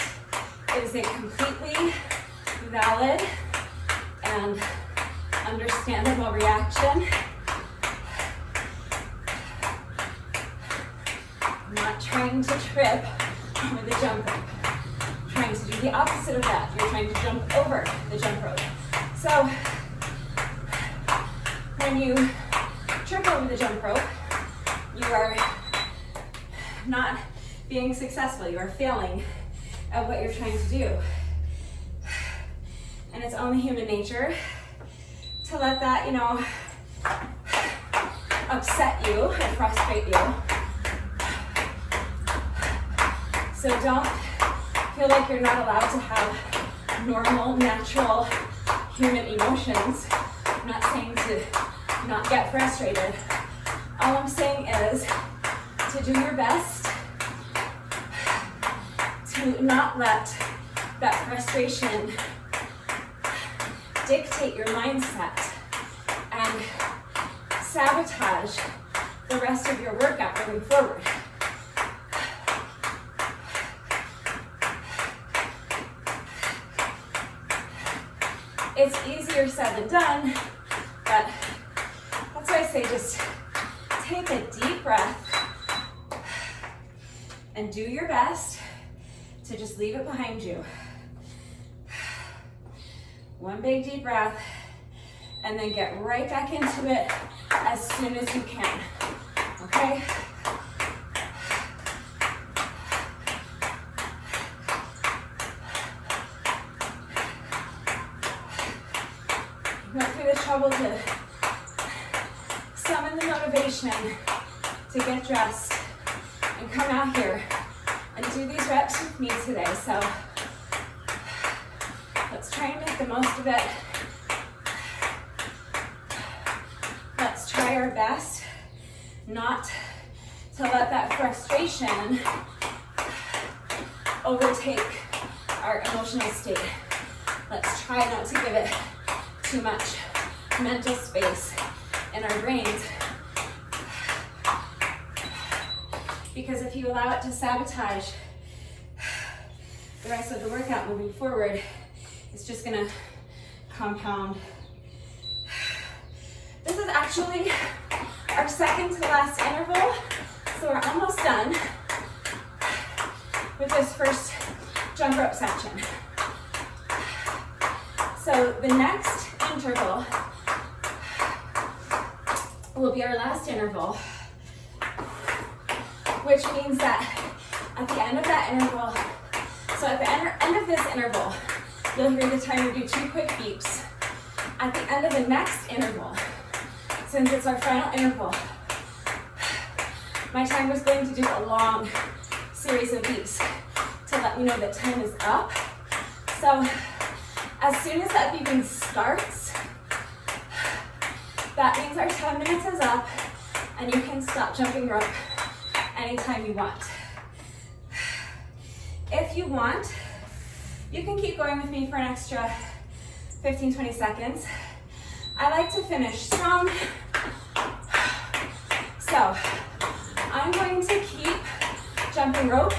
It is a completely valid and understandable reaction. I'm not trying to trip over the jump rope. I'm trying to do the opposite of that. You're trying to jump over the jump rope. So when you trip over the jump rope, you are not being successful. You are failing at what you're trying to do. And it's only human nature to let that, upset you and frustrate you. So don't feel like you're not allowed to have normal, natural human emotions. I'm not saying to not get frustrated. All I'm saying is to do your best to not let that frustration dictate your mindset and sabotage the rest of your workout moving forward. It's easier said than done, but that's why I say just take a deep breath and do your best to just leave it behind you. One big deep breath, and then get right back into it as soon as you can, okay? Went through the trouble to summon the motivation to get dressed and come out here and do these reps with me today. So let's try and make the most of it. Let's try our best not to let that frustration overtake our emotional state. Let's try not to give it too much mental space in our brains. Because if you allow it to sabotage the rest of the workout moving forward, it's just gonna compound. This is actually our second to last interval, so we're almost done with this first jump rope section. So the next interval will be our last interval, which means that at the end of that interval, so at the end of this interval, you'll hear the timer do 2 quick beeps. At the end of the next interval, since it's our final interval, my timer is going to do a long series of beeps to let me know that time is up. So as soon as that beeping starts, that means our 10 minutes is up and you can stop jumping rope anytime you want. If you want, you can keep going with me for an extra 15-20 seconds. I like to finish strong. So I'm going to keep jumping rope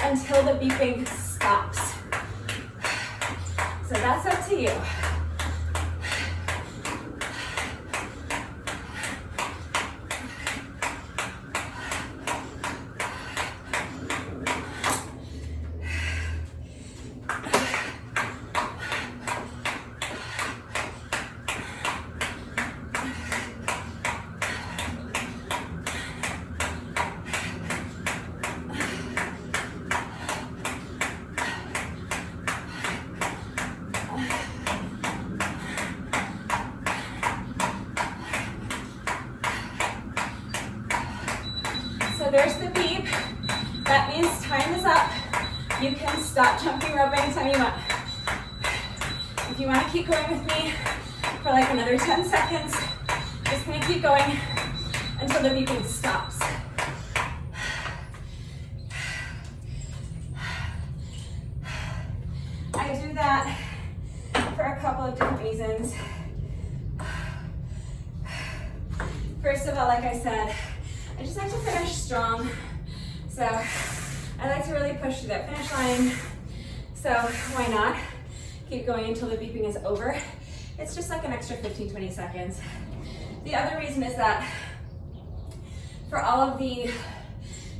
until the beeping stops. So that's up to you. So there's the beep. That means time is up. You can stop jumping rope anytime you want. If you want to keep going with me for like another 10 seconds, just gonna keep going until the beeping stops. I do that for a couple of different reasons. First of all, like I said, I just like to finish strong. So I like to really push to that finish line. So why not? Keep going until the beeping is over. It's just like an extra 15-20 seconds. The other reason is that for all of the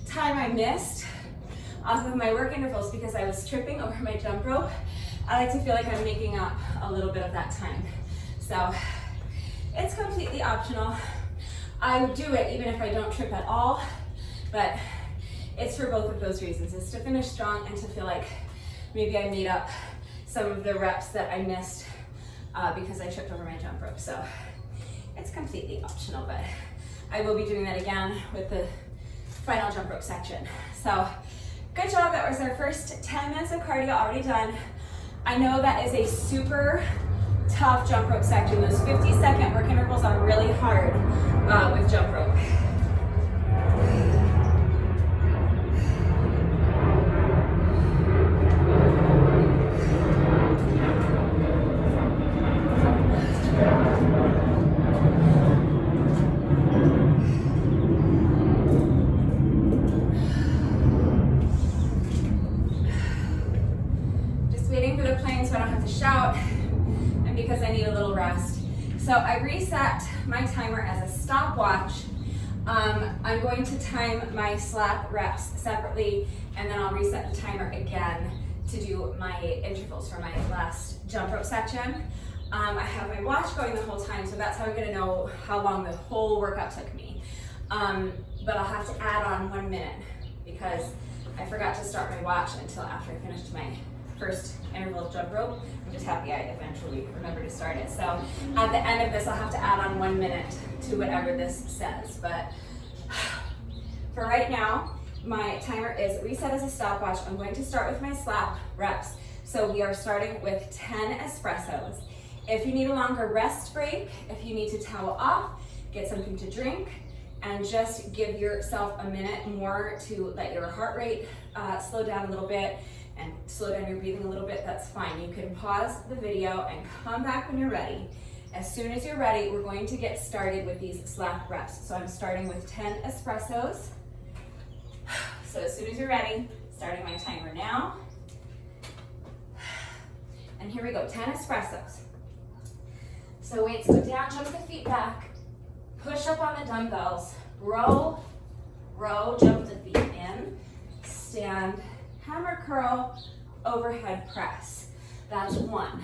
time I missed off of my work intervals because I was tripping over my jump rope, I like to feel like I'm making up a little bit of that time. So it's completely optional. I would do it even if I don't trip at all, but it's for both of those reasons. It's to finish strong and to feel like maybe I made up some of the reps that I missed because I tripped over my jump rope. So it's completely optional, but I will be doing that again with the final jump rope section. So good job, that was our first 10 minutes of cardio already done. I know that is a super tough jump rope section. Those 50-second work intervals are really hard with jump rope. Just waiting for the plane so I don't have to shout, and because I need a little rest. So I reset my timer as a stopwatch. I'm going to time my slap reps separately, and then I'll reset the timer again to do my intervals for my last jump rope section. I have my watch going the whole time, so that's how I'm gonna know how long the whole workout took me. But I'll have to add on 1 minute because I forgot to start my watch until after I finished my first interval of jump rope. I'm just happy I eventually remembered to start it. So at the end of this, I'll have to add on 1 minute to whatever this says. But for right now, my timer is reset as a stopwatch. I'm going to start with my slap reps. So we are starting with 10 espressos. If you need a longer rest break, if you need to towel off, get something to drink, and just give yourself a minute more to let your heart rate slow down a little bit and slow down your breathing a little bit, that's fine. You can pause the video and come back when you're ready. As soon as you're ready, we're going to get started with these slap reps. So I'm starting with 10 espressos. So as soon as you're ready, starting my timer now. And here we go, 10 espressos. So weights go down, jump the feet back, push up on the dumbbells, row, row, jump the feet in, stand, hammer curl, overhead press. That's 1.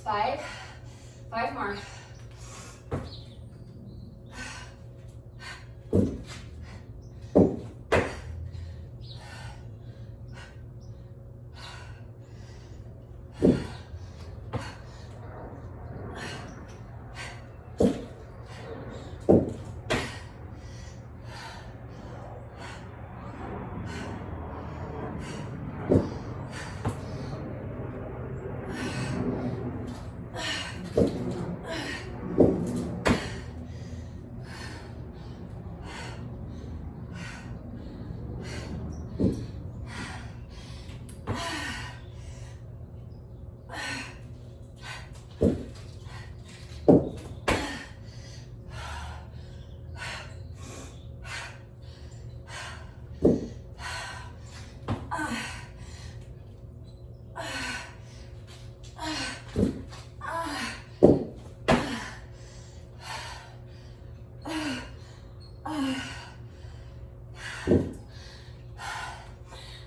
5 more.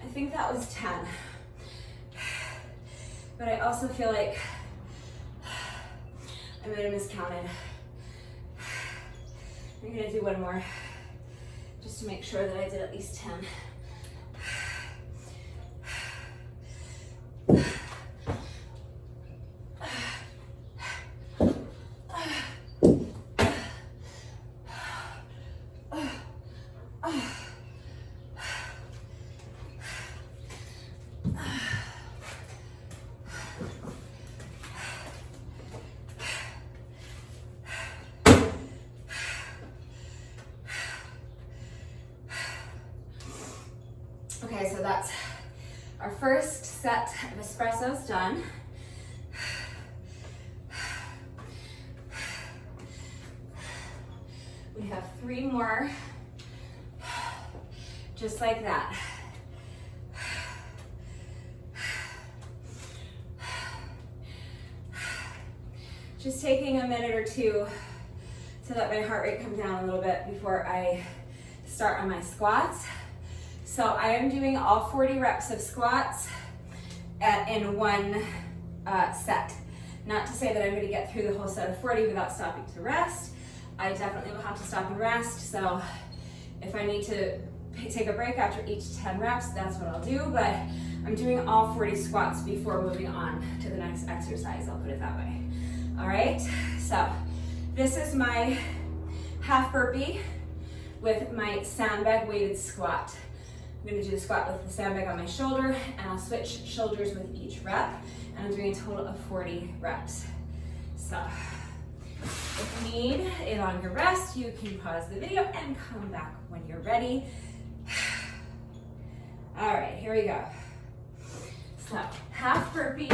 I think that was 10, but I also feel like I might have miscounted. I'm gonna do one more just to make sure that I did at least 10. Okay, so that's our first set of espressos done. We have 3 more, just like that. Just taking a minute or two to let my heart rate come down a little bit before I start on my squats. So I am doing all 40 reps of squats in one set. Not to say that I'm going to get through the whole set of 40 without stopping to rest. I definitely will have to stop and rest. So if I need to take a break after each 10 reps, that's what I'll do. But I'm doing all 40 squats before moving on to the next exercise. I'll put it that way. All right. So this is my half burpee with my sandbag-weighted squat. I'm going to do the squat with the sandbag on my shoulder, and I'll switch shoulders with each rep, and I'm doing a total of 40 reps. So if you need a longer rest, you can pause the video and come back when you're ready. All right, here we go. So half burpee,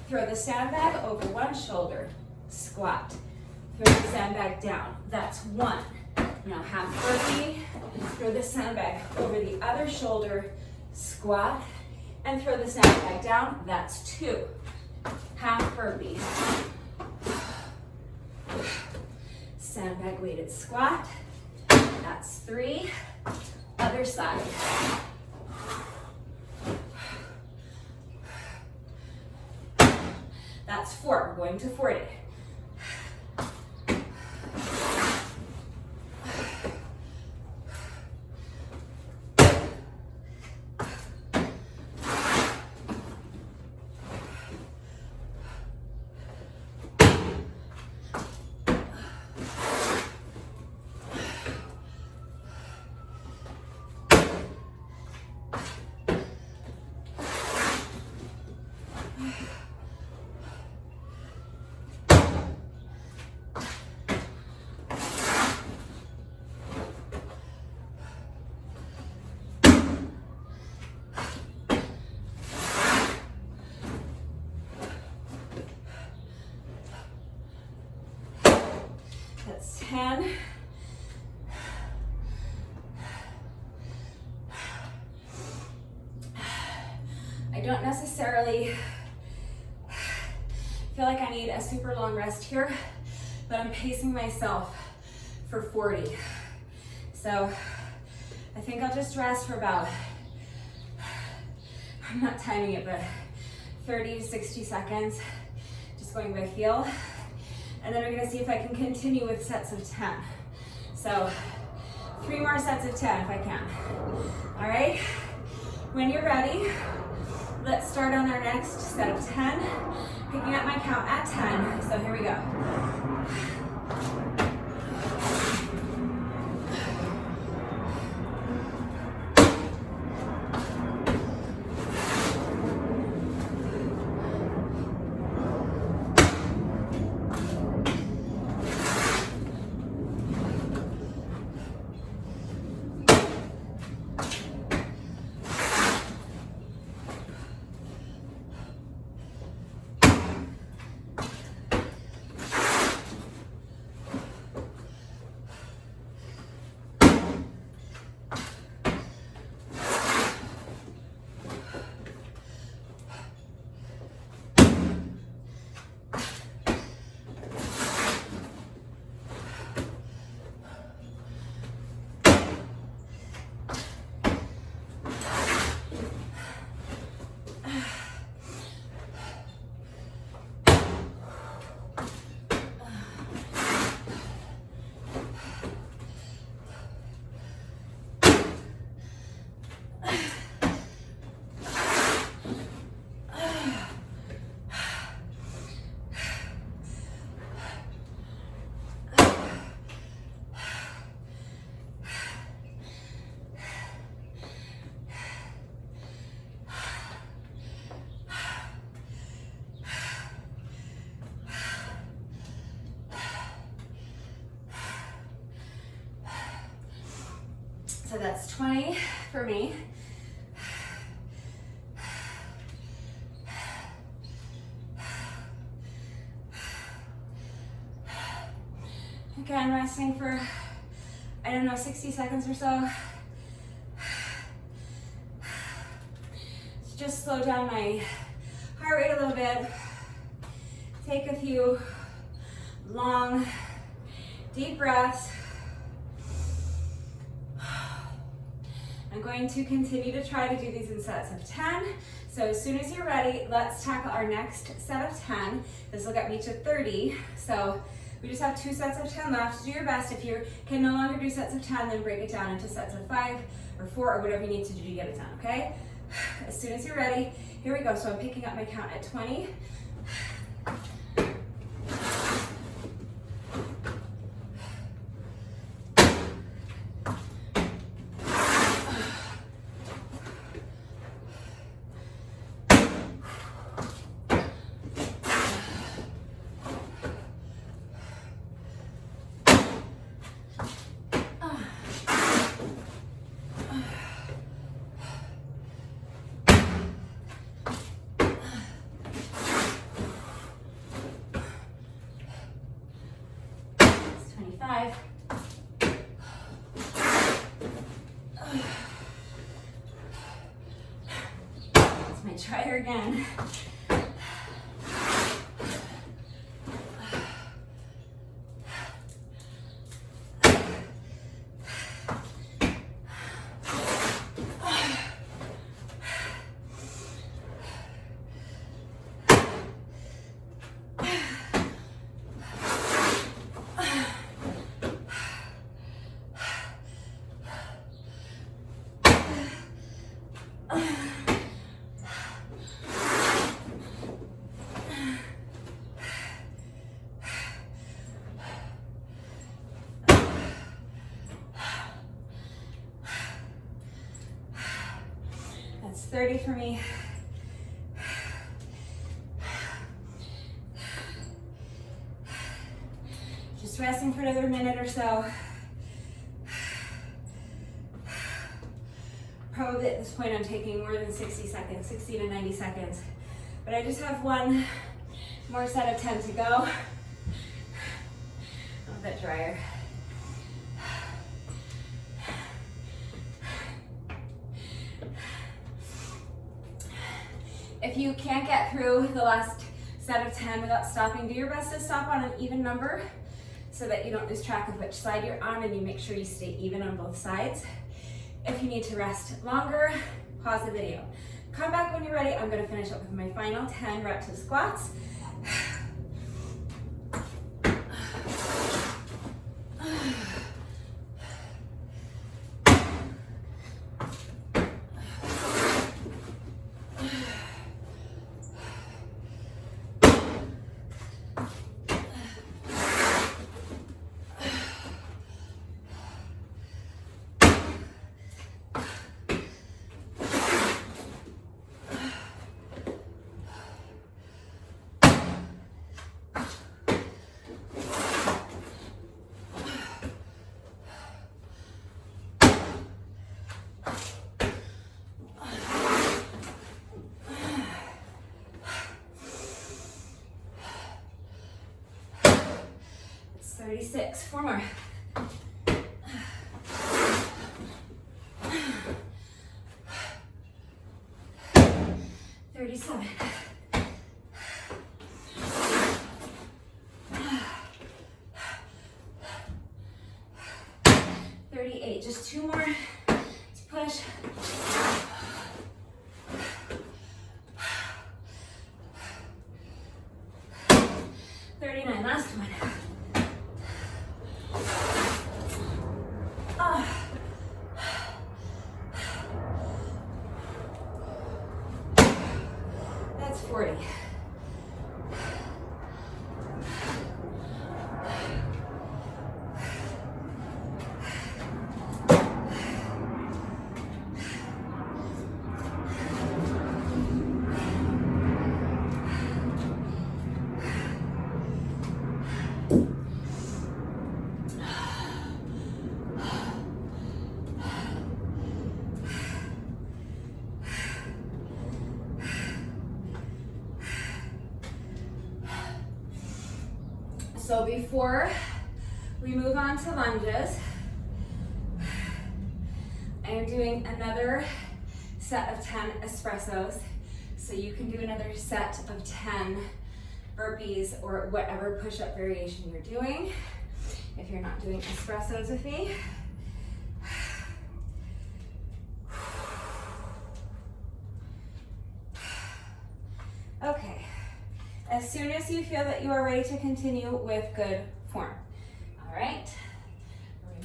throw the sandbag over one shoulder, squat, throw the sandbag down, that's 1. Now half burpee, throw the sandbag over the other shoulder, squat, and throw the sandbag down, that's 2. Half burpee. Sandbag weighted squat, that's 3. Other side. That's 4, we're going to 40. That's 10. I don't necessarily feel like I need a super long rest here, but I'm pacing myself for 40. So I think I'll just rest for about, I'm not timing it, but 30 to 60 seconds, just going by feel. And then we're gonna see if I can continue with sets of 10. So 3 more sets of 10 if I can. All right, when you're ready, let's start on our next set of 10, picking up my count at 10. So here we go. So that's 20 for me. Again, resting for, 60 seconds or so. Just slow down my heart rate a little bit. Take a few long, deep breaths. I'm going to continue to try to do these in sets of 10. So as soon as you're ready, let's tackle our next set of 10. This will get me to 30. So we just have 2 sets of 10 left. Do your best. If you can no longer do sets of 10, then break it down into sets of 5 or 4 or whatever you need to do to get it done, okay? As soon as you're ready, here we go. So I'm picking up my count at 20. Let's try her again. That's 30 for me. Just resting for another minute or so. Probably at this point I'm taking more than 60 seconds, 60 to 90 seconds. But I just have one more set of 10 to go. A little bit drier. If you can't get through the last set of 10 without stopping, do your best to stop on an even number so that you don't lose track of which side you're on and you make sure you stay even on both sides. If you need to rest longer, pause the video. Come back when you're ready. I'm gonna finish up with my final 10 reps of squats. It's 36, 4 more. 37. 38, just 2 more to push. 39, last one. That's 40. So before we move on to lunges, I am doing another set of 10 espressos. So you can do another set of 10 burpees or whatever push-up variation you're doing if you're not doing espressos with me. Okay. As soon as you feel that you are ready to continue with good form. All right.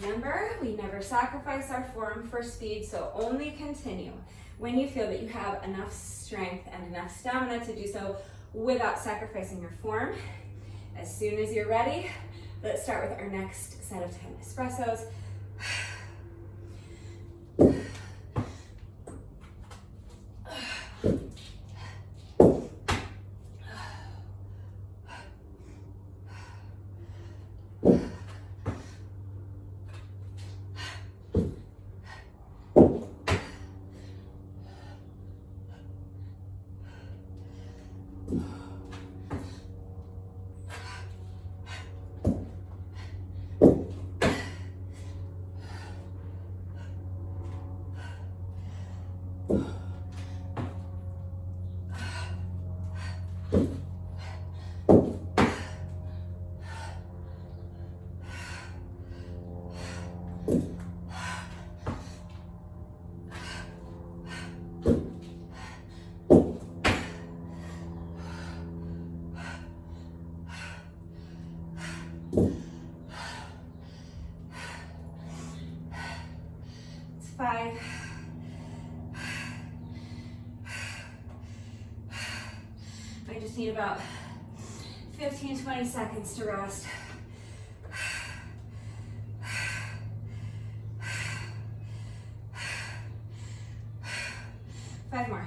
Remember, we never sacrifice our form for speed, so only continue when you feel that you have enough strength and enough stamina to do so without sacrificing your form. As soon as you're ready, let's start with our next set of 10 espressos. It's 5. I just need about 15-20 seconds to rest. 5 more.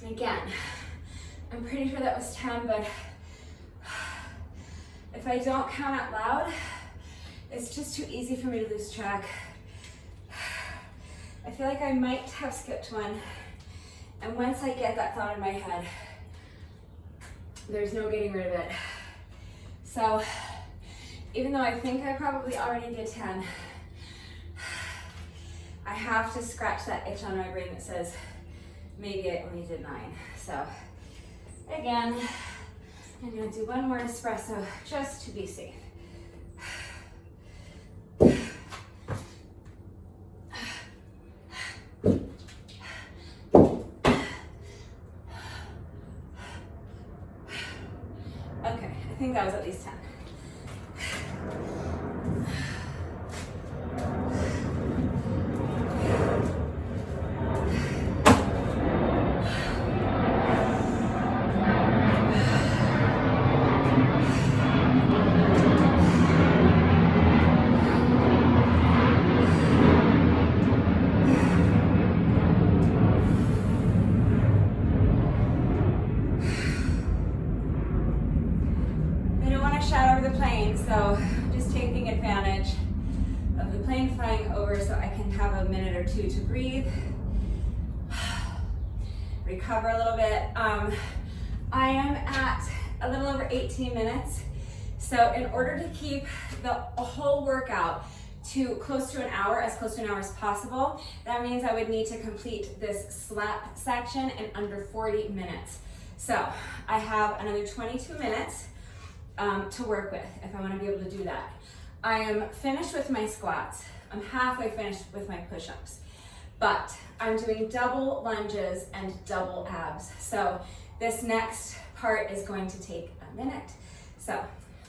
Again, I'm pretty sure that was 10, but if I don't count out loud, it's just too easy for me to lose track. I feel like I might have skipped one, and once I get that thought in my head, there's no getting rid of it. So even though I think I probably already did 10, I have to scratch that itch on my brain that says maybe I only did 9. So again, I'm gonna do one more espresso just to be safe. Okay, I think that was at least 10. Shot over the plane, so just taking advantage of the plane flying over so I can have a minute or two to breathe, recover a little bit. I am at a little over 18 minutes, so in order to keep the whole workout to close to an hour, as close to an hour as possible, that means I would need to complete this slap section in under 40 minutes. So I have another 22 minutes to work with if I want to be able to do that. I am finished with my squats. I'm halfway finished with my push-ups, but I'm doing double lunges and double abs. So this next part is going to take a minute. So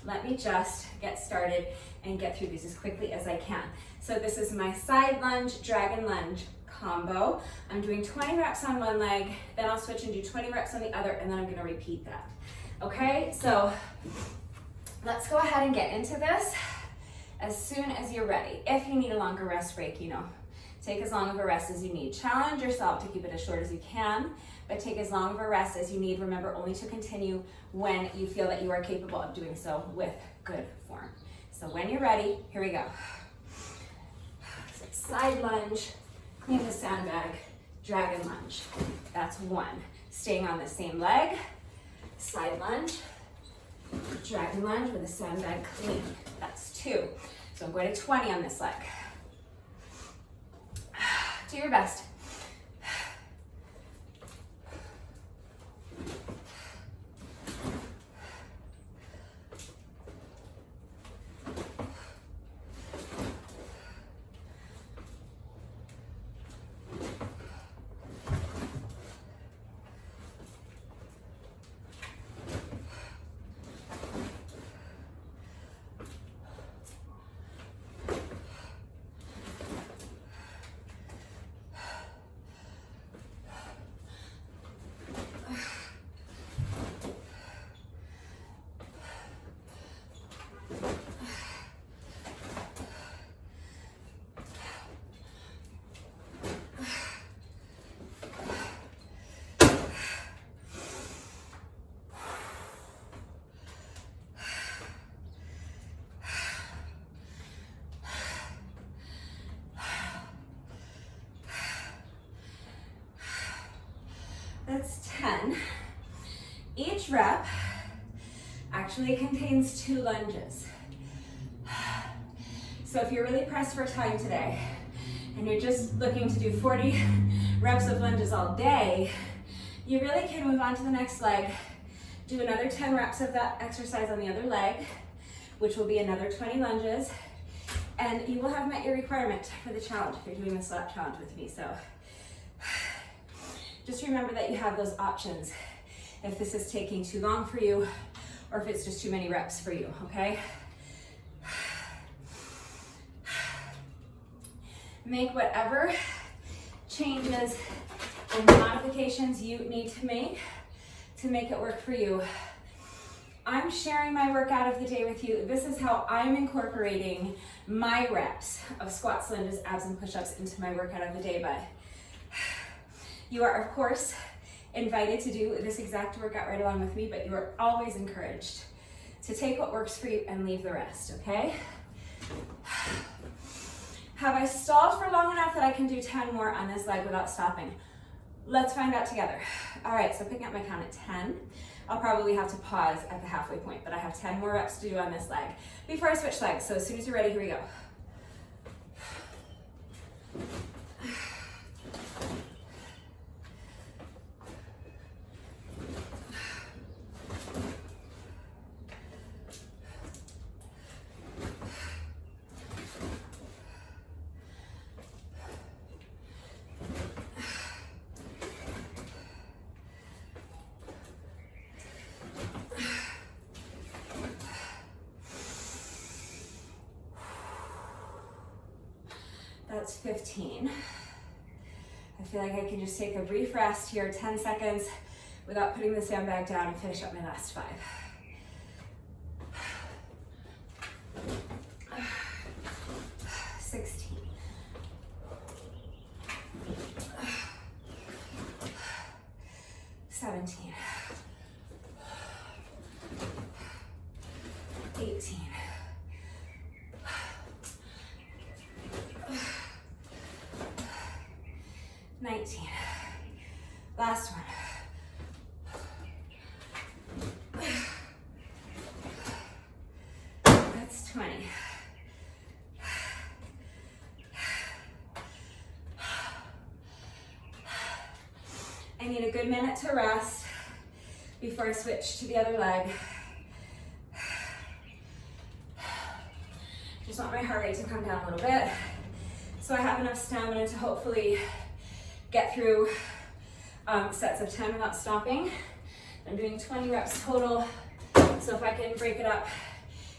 let me just get started and get through these as quickly as I can. So this is my side lunge, dragon lunge combo. I'm doing 20 reps on one leg, then I'll switch and do 20 reps on the other, and then I'm gonna repeat that. Okay, so let's go ahead and get into this as soon as you're ready. If you need a longer rest break, take as long of a rest as you need. Challenge yourself to keep it as short as you can, but take as long of a rest as you need. Remember, only to continue when you feel that you are capable of doing so with good form. So when you're ready, here we go. So side lunge, clean the sandbag, dragon lunge. That's 1. Staying on the same leg, side lunge, dragon lunge with a sandbag clean. That's 2. So I'm going to 20 on this leg. Do your best. That's 10. Each rep actually contains 2 lunges. So if you're really pressed for time today and you're just looking to do 40 reps of lunges all day, you really can move on to the next leg, do another 10 reps of that exercise on the other leg, which will be another 20 lunges, and you will have met your requirement for the challenge if you're doing the slap challenge with me. So just remember that you have those options if this is taking too long for you or if it's just too many reps for you, okay? Make whatever changes and modifications you need to make it work for you. I'm sharing my workout of the day with you. This is how I'm incorporating my reps of squats, lunges, abs, and push-ups into my workout of the day, but you are, of course, invited to do this exact workout right along with me, but you are always encouraged to take what works for you and leave the rest, okay? Have I stalled for long enough that I can do 10 more on this leg without stopping? Let's find out together. All right, so picking up my count at 10. I'll probably have to pause at the halfway point, but I have 10 more reps to do on this leg before I switch legs. So as soon as you're ready, here we go. That's 15. I feel like I can just take a brief rest here, 10 seconds, without putting the sandbag down and finish up my last 5. 16. 17. 18. 19. Last one. That's 20. I need a good minute to rest before I switch to the other leg. Just want my heart rate to come down a little bit so I have enough stamina to hopefully get through sets of 10 without stopping. I'm doing 20 reps total, so if I can break it up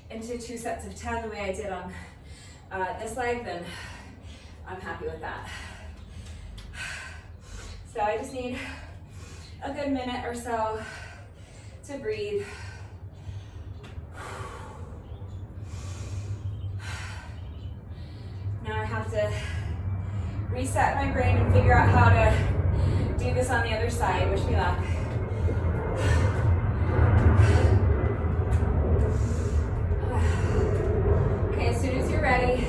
into 2 sets of 10 the way I did on this leg, then I'm happy with that. So I just need a good minute or so to breathe. Now I have to reset my brain and figure out how to do this on the other side. Wish me luck. Okay, as soon as you're ready,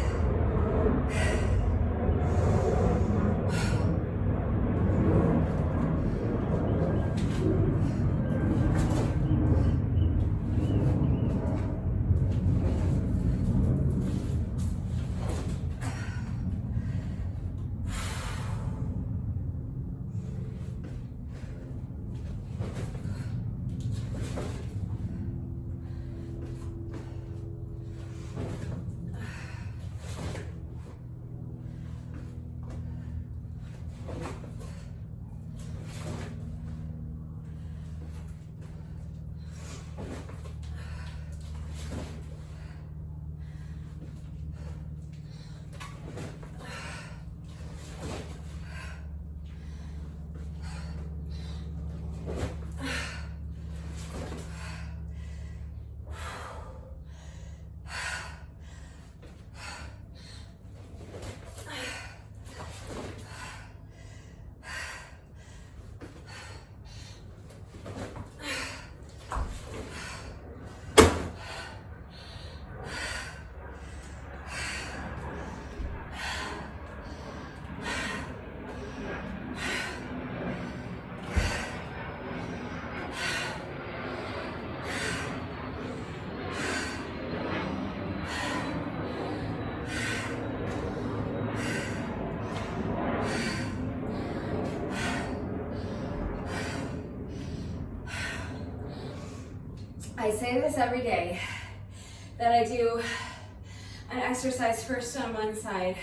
I say this every day, that I do an exercise first on one side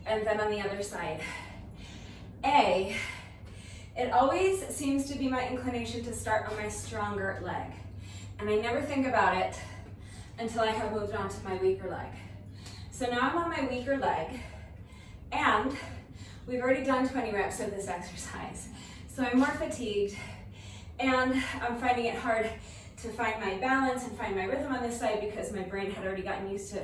and then on the other side. It always seems to be my inclination to start on my stronger leg. And I never think about it until I have moved on to my weaker leg. So now I'm on my weaker leg, and we've already done 20 reps of this exercise. So I'm more fatigued, and I'm finding it hard to find my balance and find my rhythm on this side because my brain had already gotten used to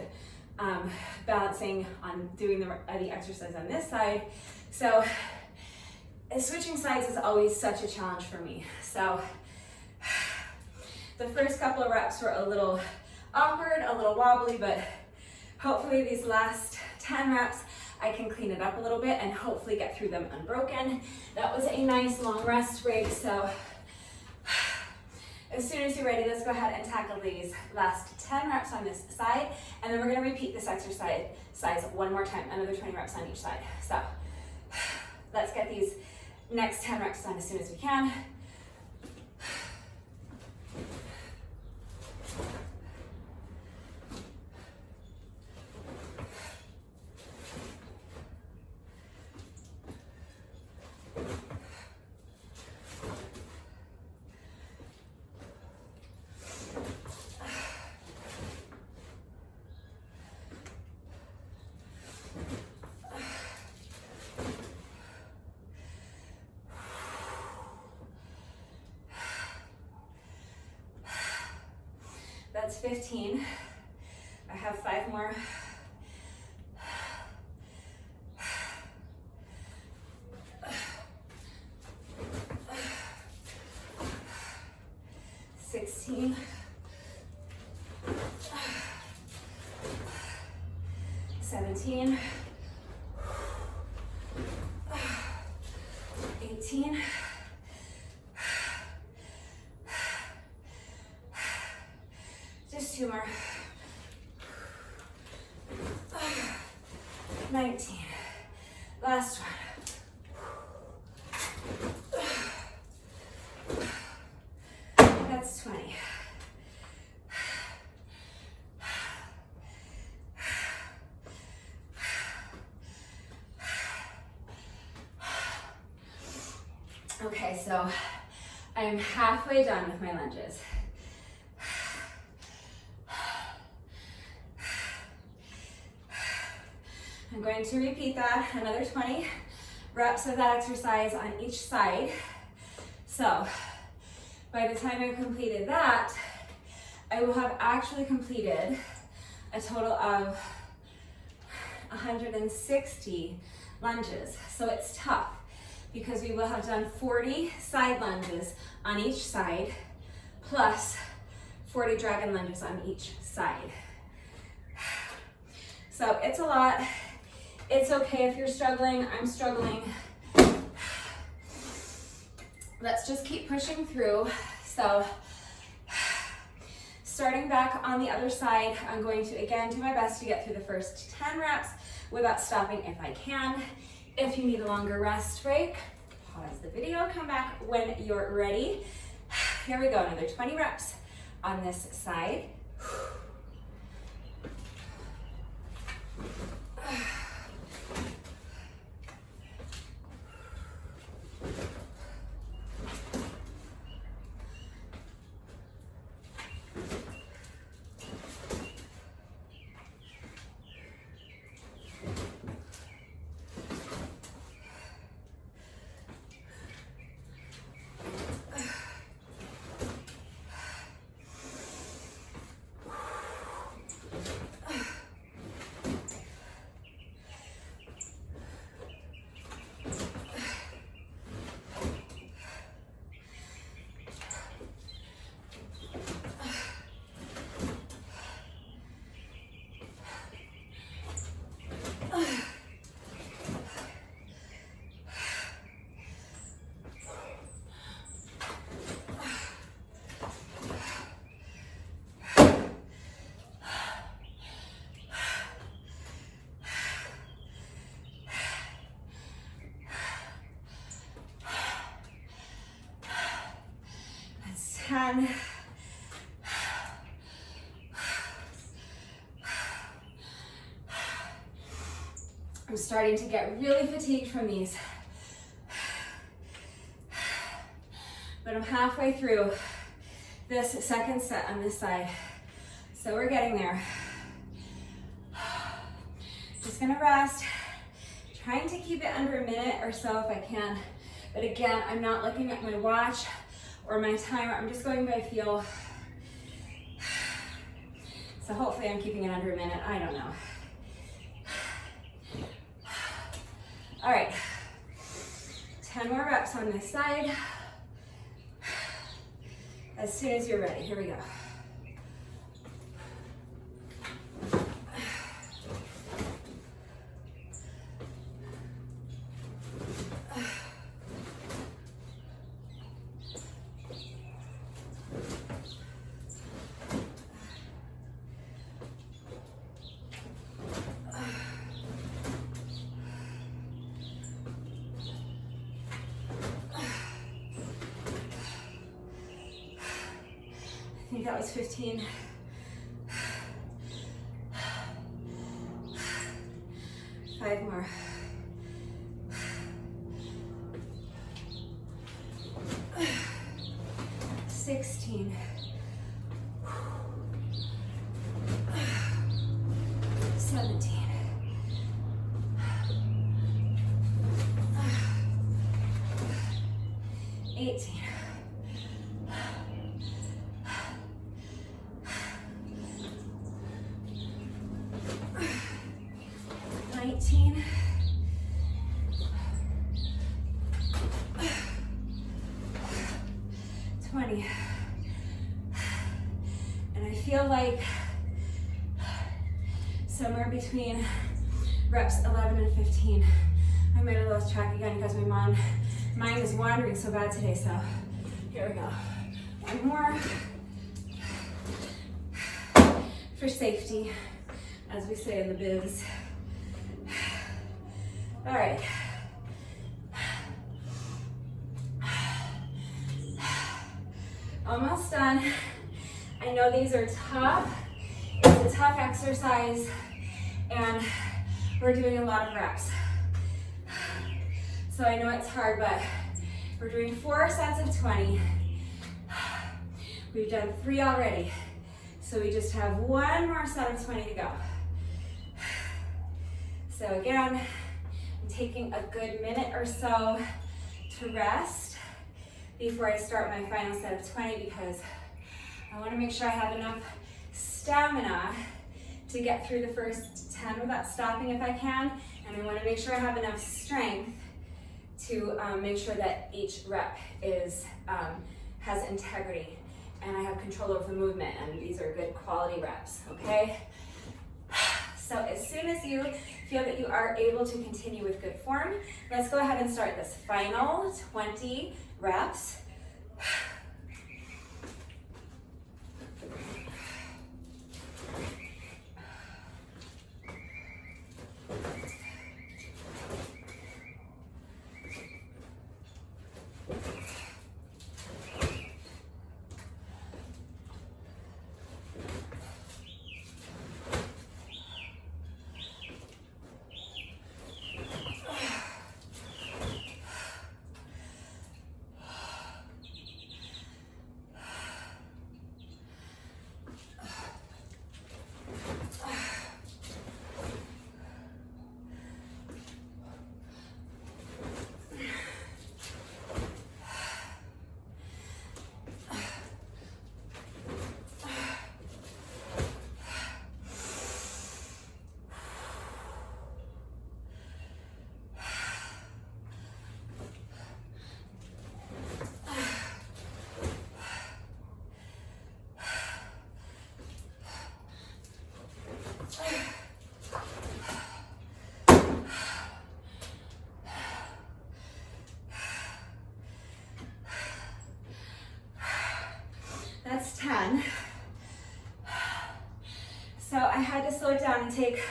balancing on doing the exercise on this side. So switching sides is always such a challenge for me. So the first couple of reps were a little awkward, a little wobbly, but hopefully these last 10 reps, I can clean it up a little bit and hopefully get through them unbroken. That was a nice long rest break, so as soon as you're ready, let's go ahead and tackle these last 10 reps on this side, and then we're gonna repeat this exercise one more time, another 20 reps on each side. So let's get these next 10 reps done as soon as we can. That's 15. I have 5 more. $16. 17. 18. 2 more. 19. Last one. That's 20. Okay, so I'm halfway done with my lunges. I'm going to repeat that, another 20 reps of that exercise on each side. So by the time I've completed that, I will have actually completed a total of 160 lunges. So it's tough because we will have done 40 side lunges on each side plus 40 dragon lunges on each side. So it's a lot. It's okay if you're struggling. I'm struggling. Let's just keep pushing through. So starting back on the other side, I'm going to again do my best to get through the first 10 reps without stopping if I can. If you need a longer rest break, pause the video, come back when you're ready. Here we go, another 20 reps on this side. That's 10. I'm starting to get really fatigued from these, but I'm halfway through this second set on this side, so we're getting there. Just gonna rest, trying to keep it under a minute or so if I can, but again, I'm not looking at my watch or my timer, I'm just going by feel. So hopefully I'm keeping it under a minute, I don't know. All right, 10 more reps on this side. As soon as you're ready, here we go. I think that was 15. 5 more. 16. 17. 18. 19. 20. And I feel like somewhere between reps 11 and 15. I might have lost track again because my mind is wandering so bad today, so here we go. One more for safety, as we say in the biz. All right. Almost done. I know these are tough. It's a tough exercise, and we're doing a lot of reps. So I know it's hard, but we're doing 4 sets of 20. We've done 3 already. So we just have 1 more set of 20 to go. So again, I'm taking a good minute or so to rest before I start my final set of 20 because I want to make sure I have enough stamina to get through the first 10 without stopping if I can, and I want to make sure I have enough strength to make sure that each rep has integrity and I have control over the movement, and these are good quality reps, okay? So as soon as you feel that you are able to continue with good form, let's go ahead and start this final 20 reps. That's 10. So I had to slow it down and take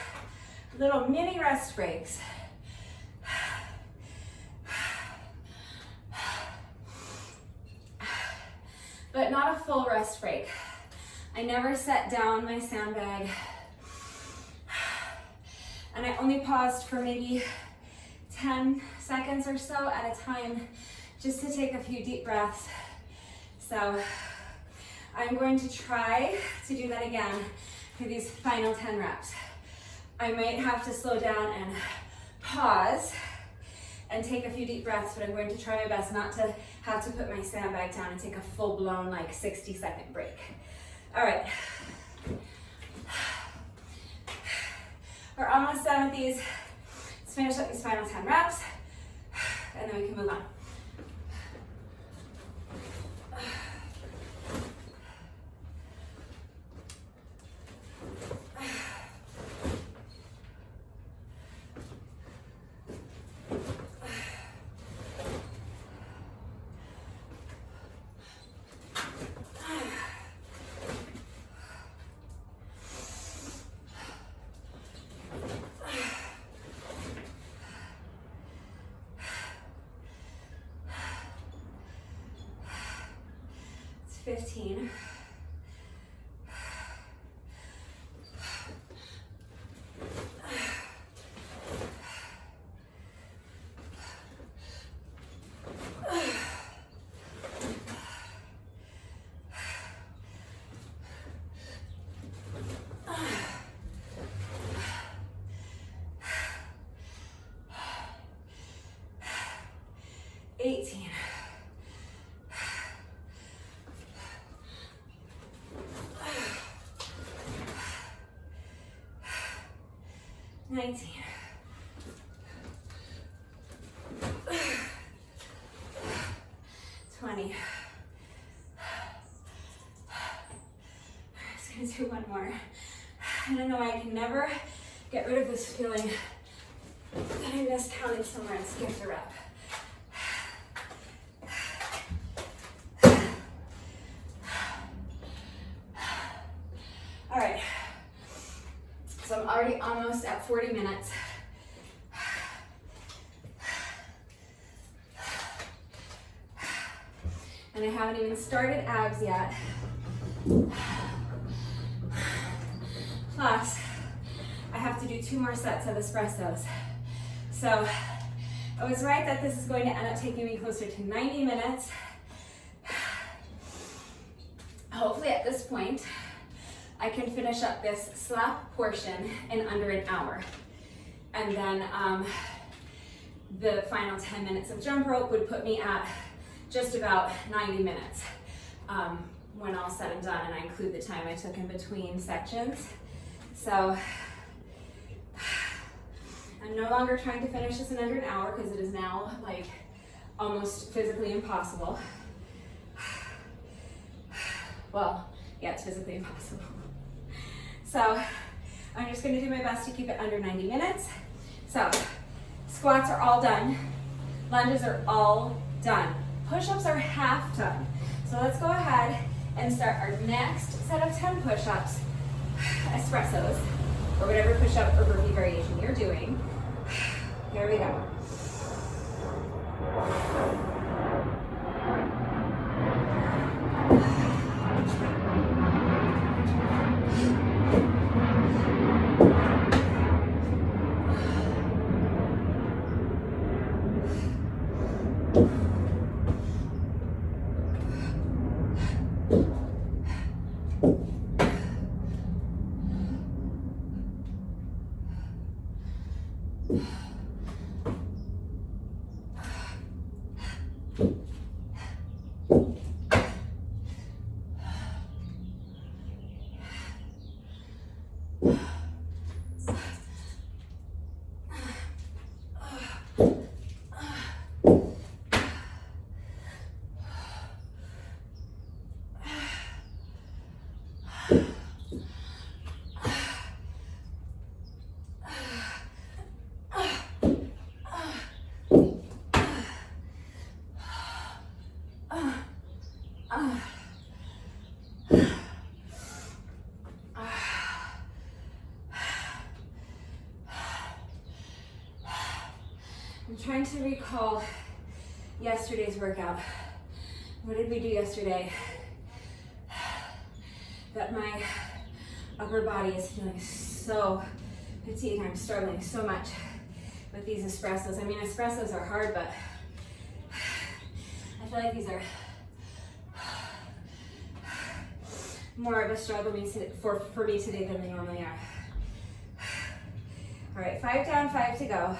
little mini rest breaks. But not a full rest break. I never set down my sandbag. And I only paused for maybe 10 seconds or so at a time just to take a few deep breaths. So I'm going to try to do that again for these final 10 reps. I might have to slow down and pause and take a few deep breaths, but I'm going to try my best not to have to put my sandbag down and take a full-blown like 60-second break. All right. We're almost done with these. Let's finish up these final 10 reps, and then we can move on. 15. 18. 19. 20. I'm just gonna do one more. I don't know why I can never get rid of this feeling that I missed counting somewhere and skipped a rep. All right, so I'm already almost at 40 minutes. And I haven't even started abs yet. Plus, I have to do 2 more sets of espressos. So I was right that this is going to end up taking me closer to 90 minutes. Hopefully at this point, I can finish up this slap portion in under an hour. And then the final 10 minutes of jump rope would put me at just about 90 minutes when all said and done, and I include the time I took in between sections. So I'm no longer trying to finish this in under an hour because it is now like almost physically impossible. Well, yeah, it's physically impossible. So I'm just gonna do my best to keep it under 90 minutes. So squats are all done. Lunges are all done. Push-ups are half done. So let's go ahead and start our next set of 10 push-ups, espressos, or whatever push-up or burpee variation you're doing. Here we go. I'm trying to recall yesterday's workout. What did we do yesterday? That my upper body is feeling so fatigued. I'm struggling so much with these espressos. I mean, espressos are hard, but I feel like these are more of a struggle for me today than they normally are. All right, 5 down, 5 to go.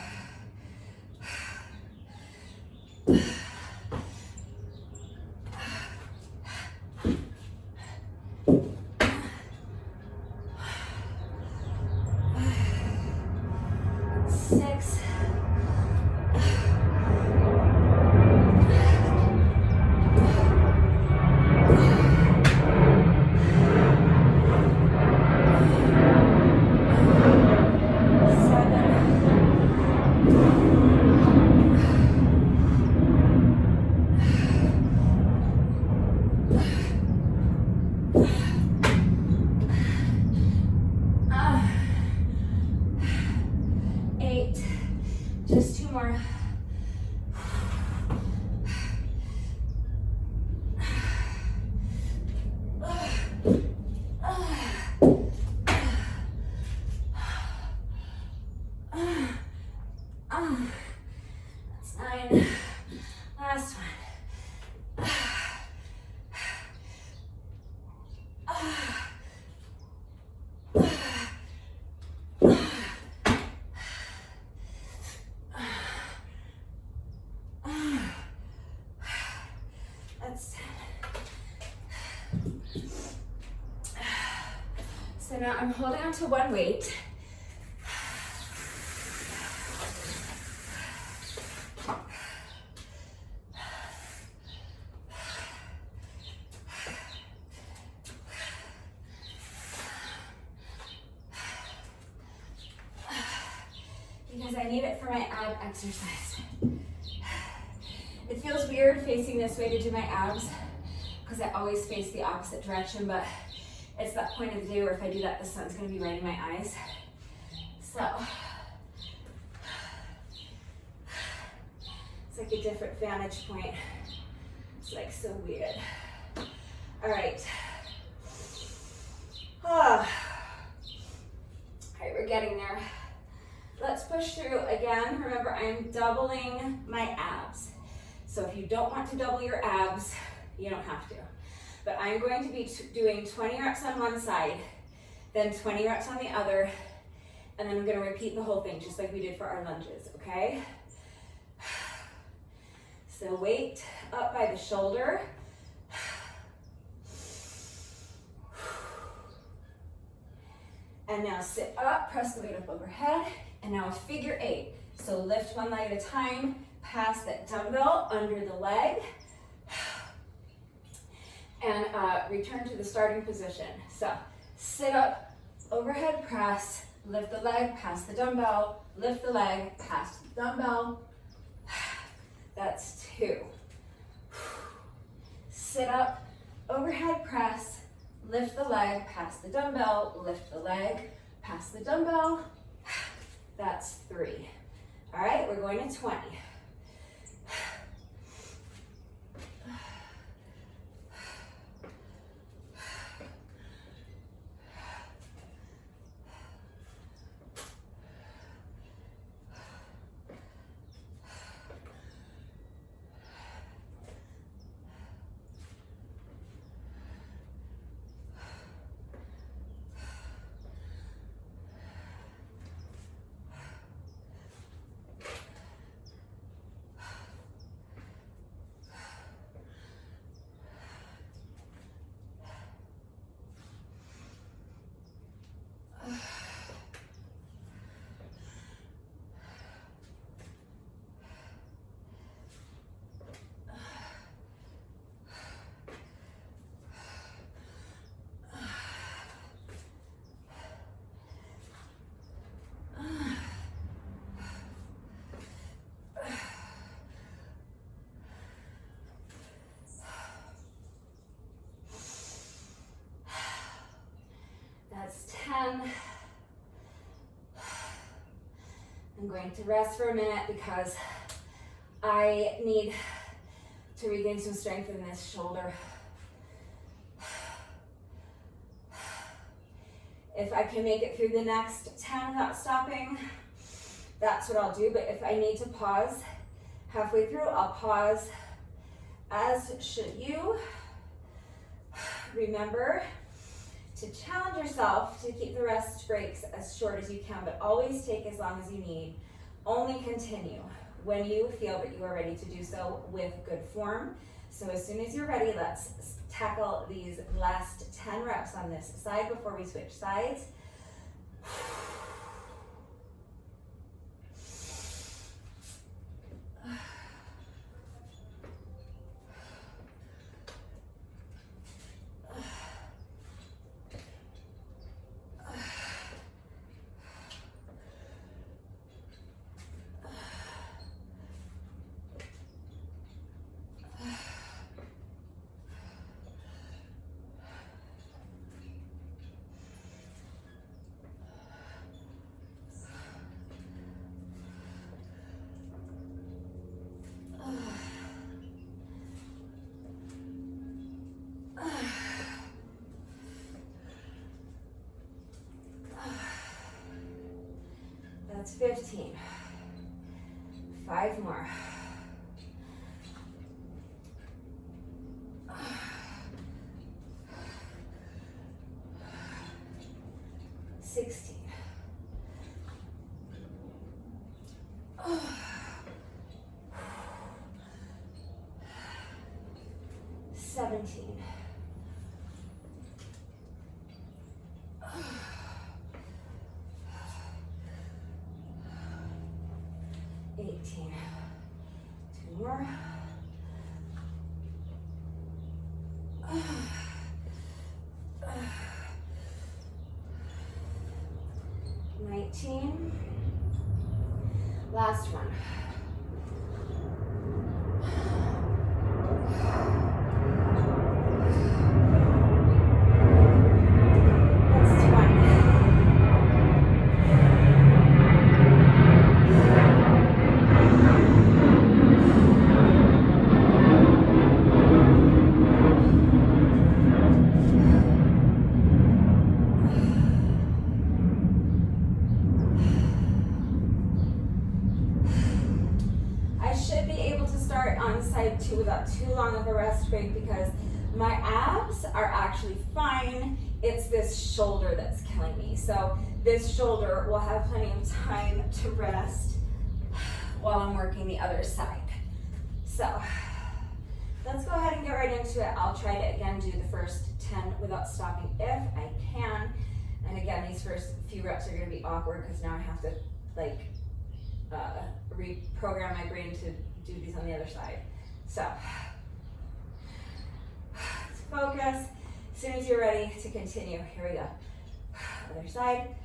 That's 10. So now I'm holding on to one weight. Because I need it for my ab exercise. It feels weird facing this way to do my abs because I always face the opposite direction, but it's that point of the day where if I do that, the sun's gonna be right in my eyes. So, it's like a different vantage point. It's like so weird. All right. All right, we're getting there. Let's push through again. Remember, I'm doubling my abs. So if you don't want to double your abs, you don't have to. But I'm going to be doing 20 reps on one side, then 20 reps on the other, and then I'm going to repeat the whole thing just like we did for our lunges, okay? So weight up by the shoulder. And now sit up, press the weight up overhead, and now a figure 8. So lift one leg at a time, pass that dumbbell under the leg, and return to the starting position. So sit up, overhead press, lift the leg, pass the dumbbell, lift the leg, pass the dumbbell. That's 2. Sit up, overhead press, lift the leg, pass the dumbbell, lift the leg, pass the dumbbell. That's 3. All right, we're going to 20. That's 10. I'm going to rest for a minute because I need to regain some strength in this shoulder. If I can make it through the next 10 without stopping, that's what I'll do. But if I need to pause halfway through, I'll pause, as should you. Remember to challenge yourself to keep the rest breaks as short as you can, but always take as long as you need. Only continue when you feel that you are ready to do so with good form. So as soon as you're ready, let's tackle these last 10 reps on this side before we switch sides. That's 15. 5 more. 17. 18. 2 more. 19. Last one. That's 20. On side 2 without too long of a rest break because my abs are actually fine. It's this shoulder that's killing me. So this shoulder will have plenty of time to rest while I'm working the other side. So let's go ahead and get right into it. I'll try to again do the first 10 without stopping if I can. And again, these first few reps are going to be awkward because now I have to like reprogram my brain to do these on the other side. So let's focus. As soon as you're ready to continue, here we go. Other side.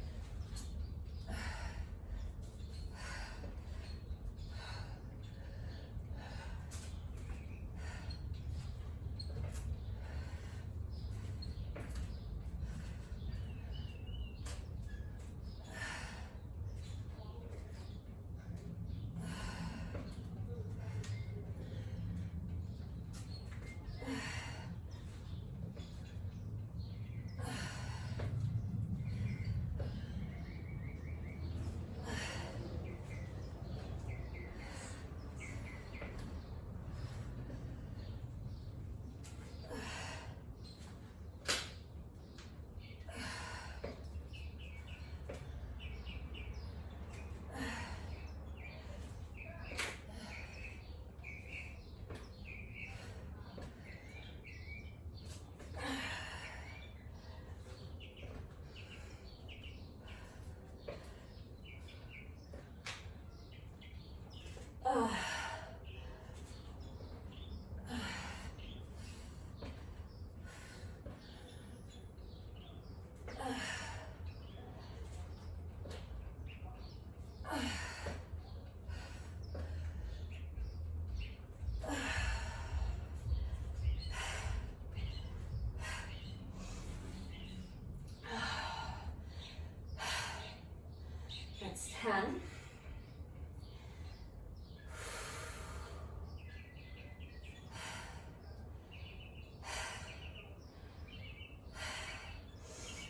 That's 10.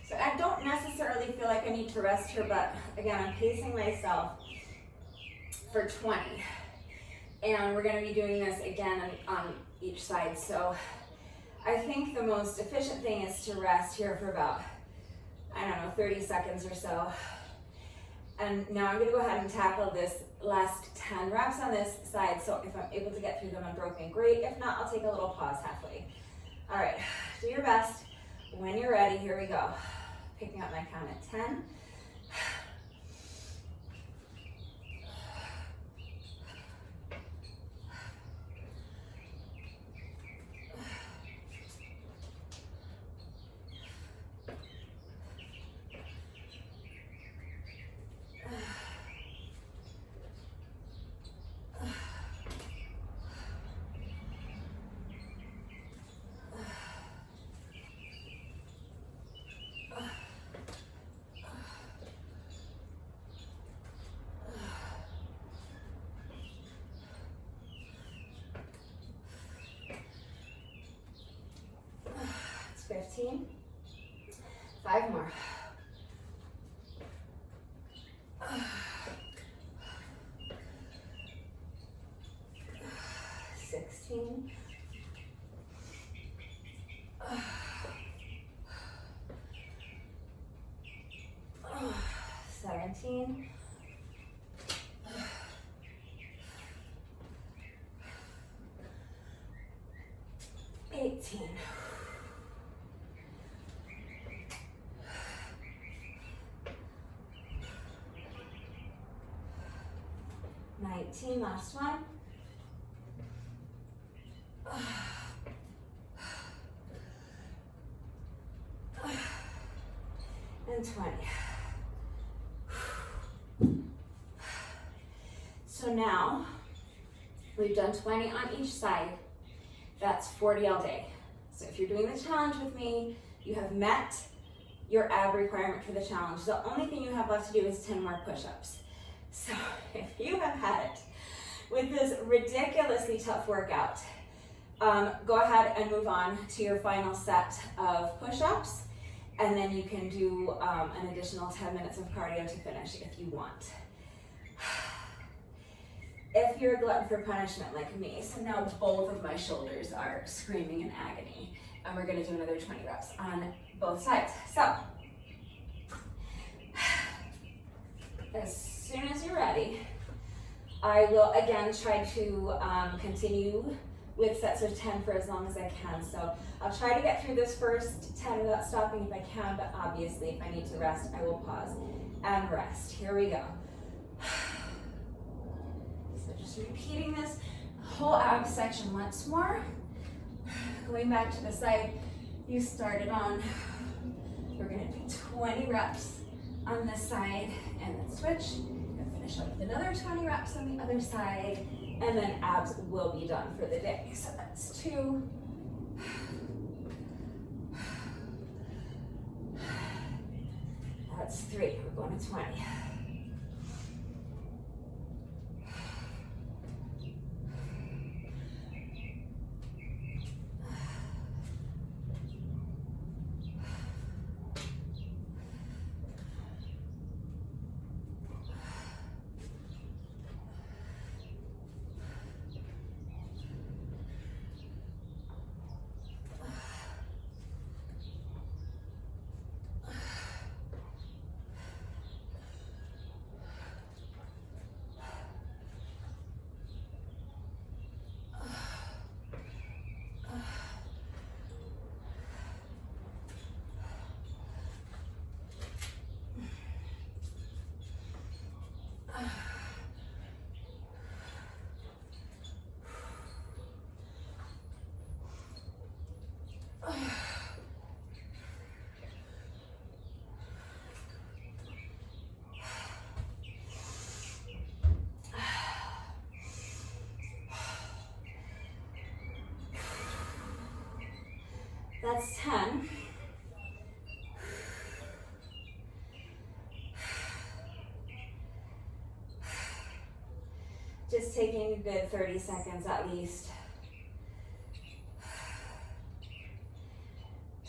So I don't necessarily feel like I need to rest here, but again, I'm pacing myself for 20. And we're going to be doing this again on each side. So I think the most efficient thing is to rest here for about, I don't know, 30 seconds or so. And now I'm going to go ahead and tackle this last 10 reps on this side. So if I'm able to get through them unbroken, great. If not, I'll take a little pause halfway. All right, do your best. When you're ready, here we go. Picking up my count at 10. It's 15. 5 more. 16. 17. 18. 18. 19, last one. And 20. So now, we've done 20 on each side. That's 40 all day. So if you're doing the challenge with me, you have met your ab requirement for the challenge. The only thing you have left to do is 10 more push-ups. So if you have had it with this ridiculously tough workout, go ahead and move on to your final set of push-ups, and then you can do an additional 10 minutes of cardio to finish if you want. If you're a glutton for punishment like me, so now both of my shoulders are screaming in agony, and we're gonna do another 20 reps on both sides. So, as soon as you're ready, I will again try to continue with sets of 10 for as long as I can. So I'll try to get through this first 10 without stopping if I can, but obviously if I need to rest, I will pause and rest. Here we go. So just repeating this whole ab section once more. Going back to the side you started on. We're gonna do 20 reps on this side and then switch. And finish up with another 20 reps on the other side, and then abs will be done for the day. So that's 2. That's 3. We're going to 20. That's 10. Just taking a good 30 seconds at least.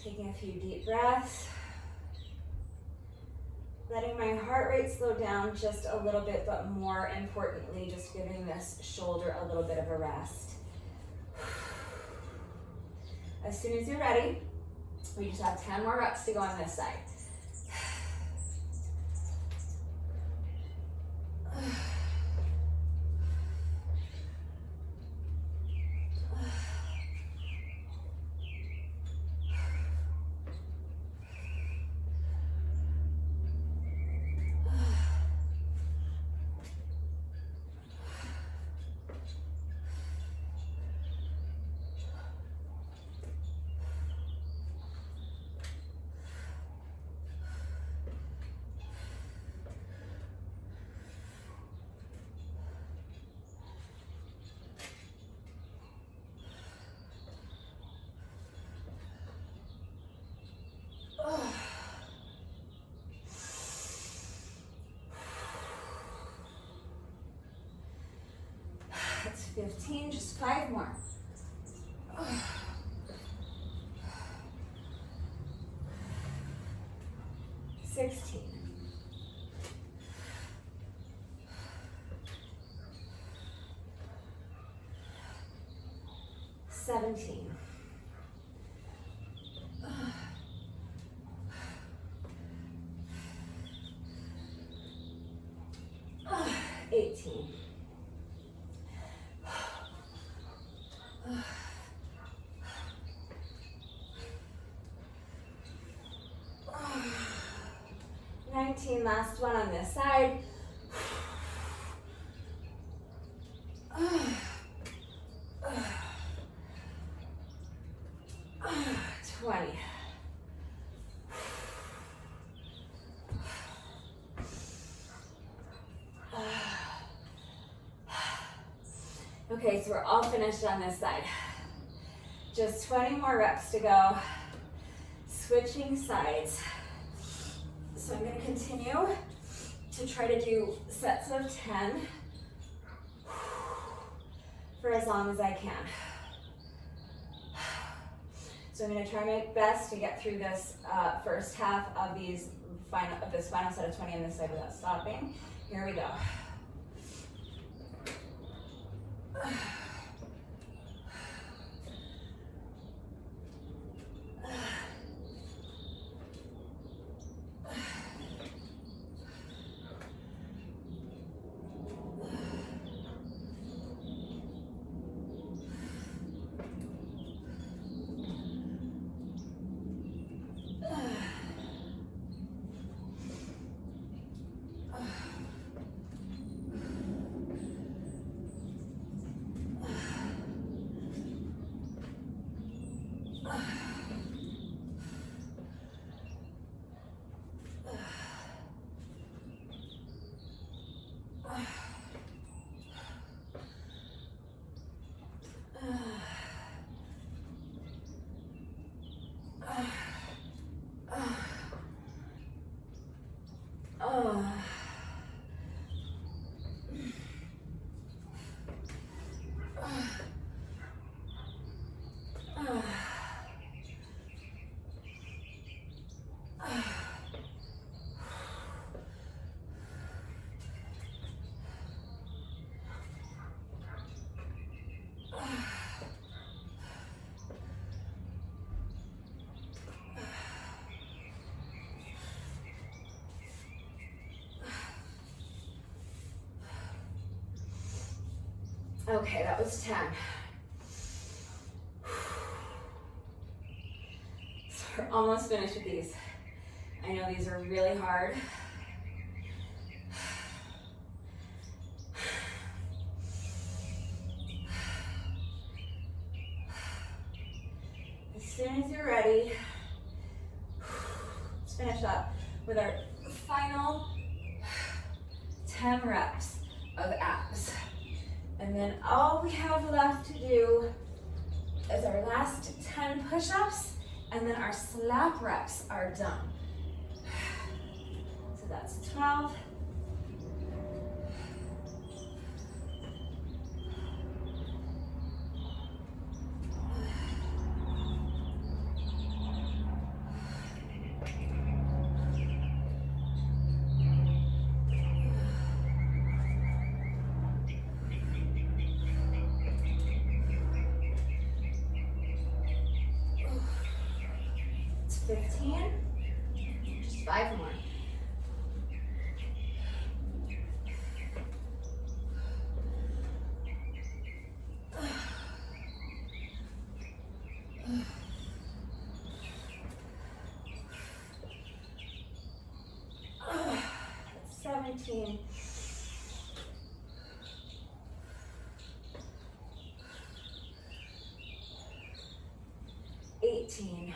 Taking a few deep breaths. Letting my heart rate slow down just a little bit, but more importantly, just giving this shoulder a little bit of a rest. As soon as you're ready, we just have 10 more reps to go on this side. That's 15, just 5 more. 16. 17. 18. 19. 19, last one on this side. 20. Okay, so we're all finished on this side. Just 20 more reps to go. Switching sides. So I'm going to continue to try to do sets of 10 for as long as I can. So I'm going to try my best to get through this first half of this final set of 20 on this side without stopping. Here we go. Okay, that was 10. So we're almost finished with these. I know these are really hard. As soon as you're ready, let's finish up with our final 10 reps of abs. And then all we have left to do is our last 10 push-ups, and then our slap reps are done. So that's 12. It's 15. Just 5 more. That's 17. 18.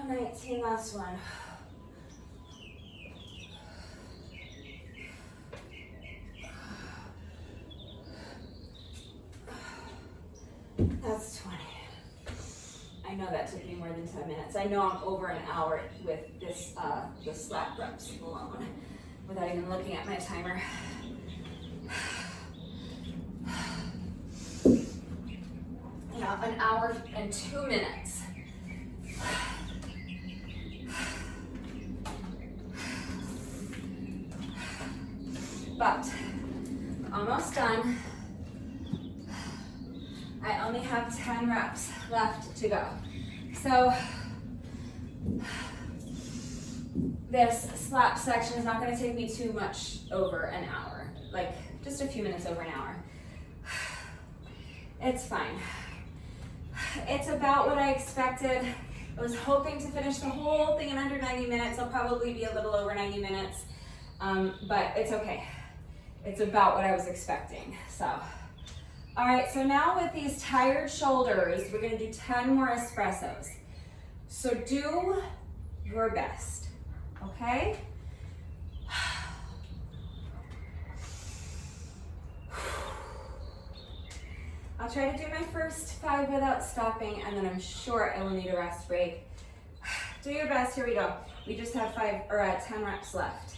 19, last one. That's 20. I know that took me more than 10 minutes. I know I'm over an hour with this, the slap reps alone, without even looking at my timer. Yeah, an hour and 2 minutes. But almost done. I only have 10 reps left to go. So this slap section is not going to take me too much over an hour, like just a few minutes over an hour. It's fine. It's about what I expected. I was hoping to finish the whole thing in under 90 minutes. I'll probably be a little over 90 minutes, but it's okay. It's about what I was expecting, so. All right, so now with these tired shoulders, we're gonna do 10 more espressos. So do your best, okay? I'll try to do my first 5 without stopping, and then I'm sure I will need a rest break. Do your best, here we go. We just have 10 reps left.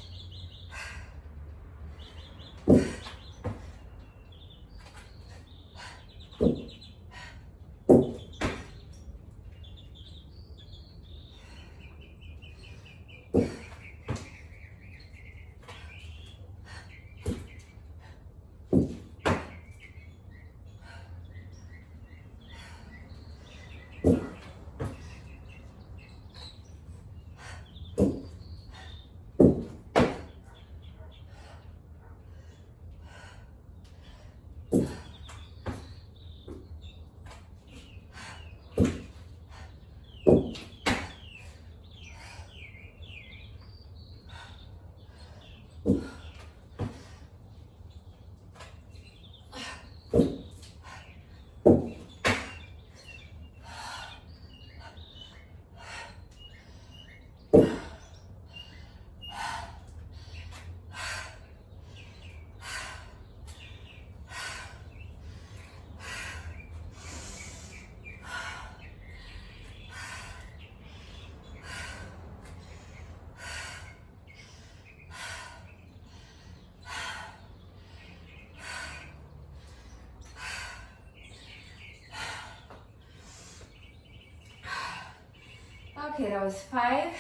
Okay, that was 5.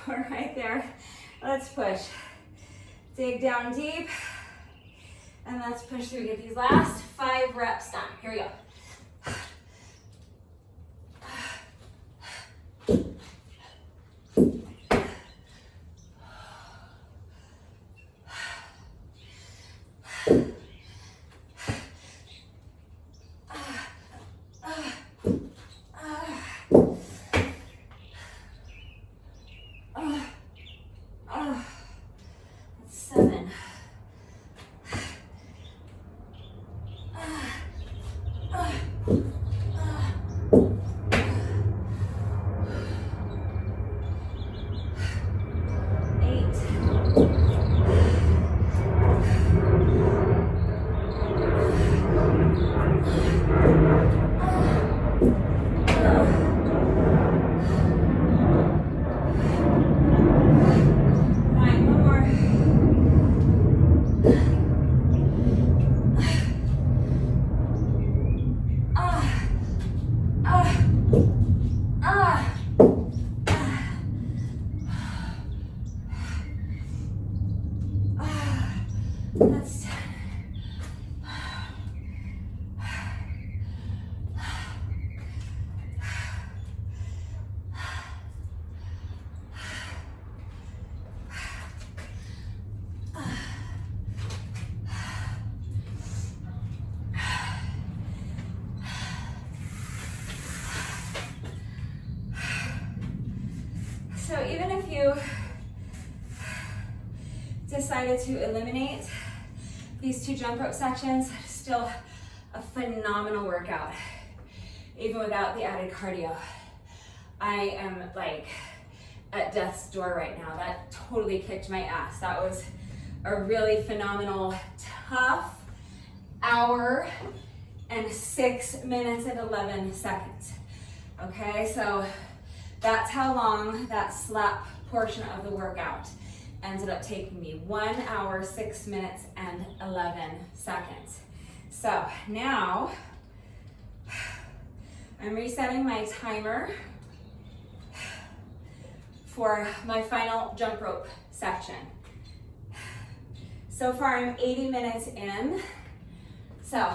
All right there, let's push. Dig down deep, and let's push through. Get these last 5 reps done. Here we go. That's 10. So even if you decided to eliminate these 2 jump rope sections, still a phenomenal workout, even without the added cardio. I am like at death's door right now. That totally kicked my ass. That was a really phenomenal, tough hour and 6 minutes and 11 seconds. Okay, so that's how long that slap portion of the workout ended up taking me. 1 hour, 6 minutes, and 11 seconds. So now I'm resetting my timer for my final jump rope section. So far I'm 80 minutes in. So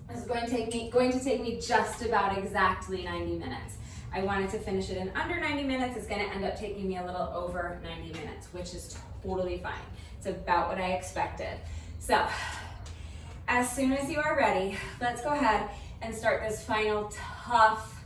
this is going to take me just about exactly 90 minutes. I wanted to finish it in under 90 minutes. It's gonna end up taking me a little over 90 minutes, which is totally fine. It's about what I expected. So, as soon as you are ready, let's go ahead and start this final tough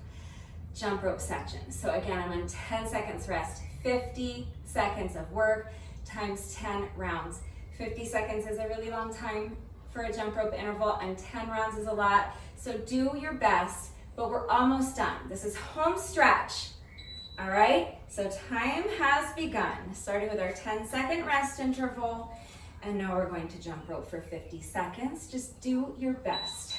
jump rope section. So again, I'm on 10 seconds rest, 50 seconds of work times 10 rounds. 50 seconds is a really long time for a jump rope interval, and 10 rounds is a lot. So do your best, but we're almost done. This is home stretch, all right? So time has begun, starting with our 10-second rest interval, and now we're going to jump rope for 50 seconds. Just do your best.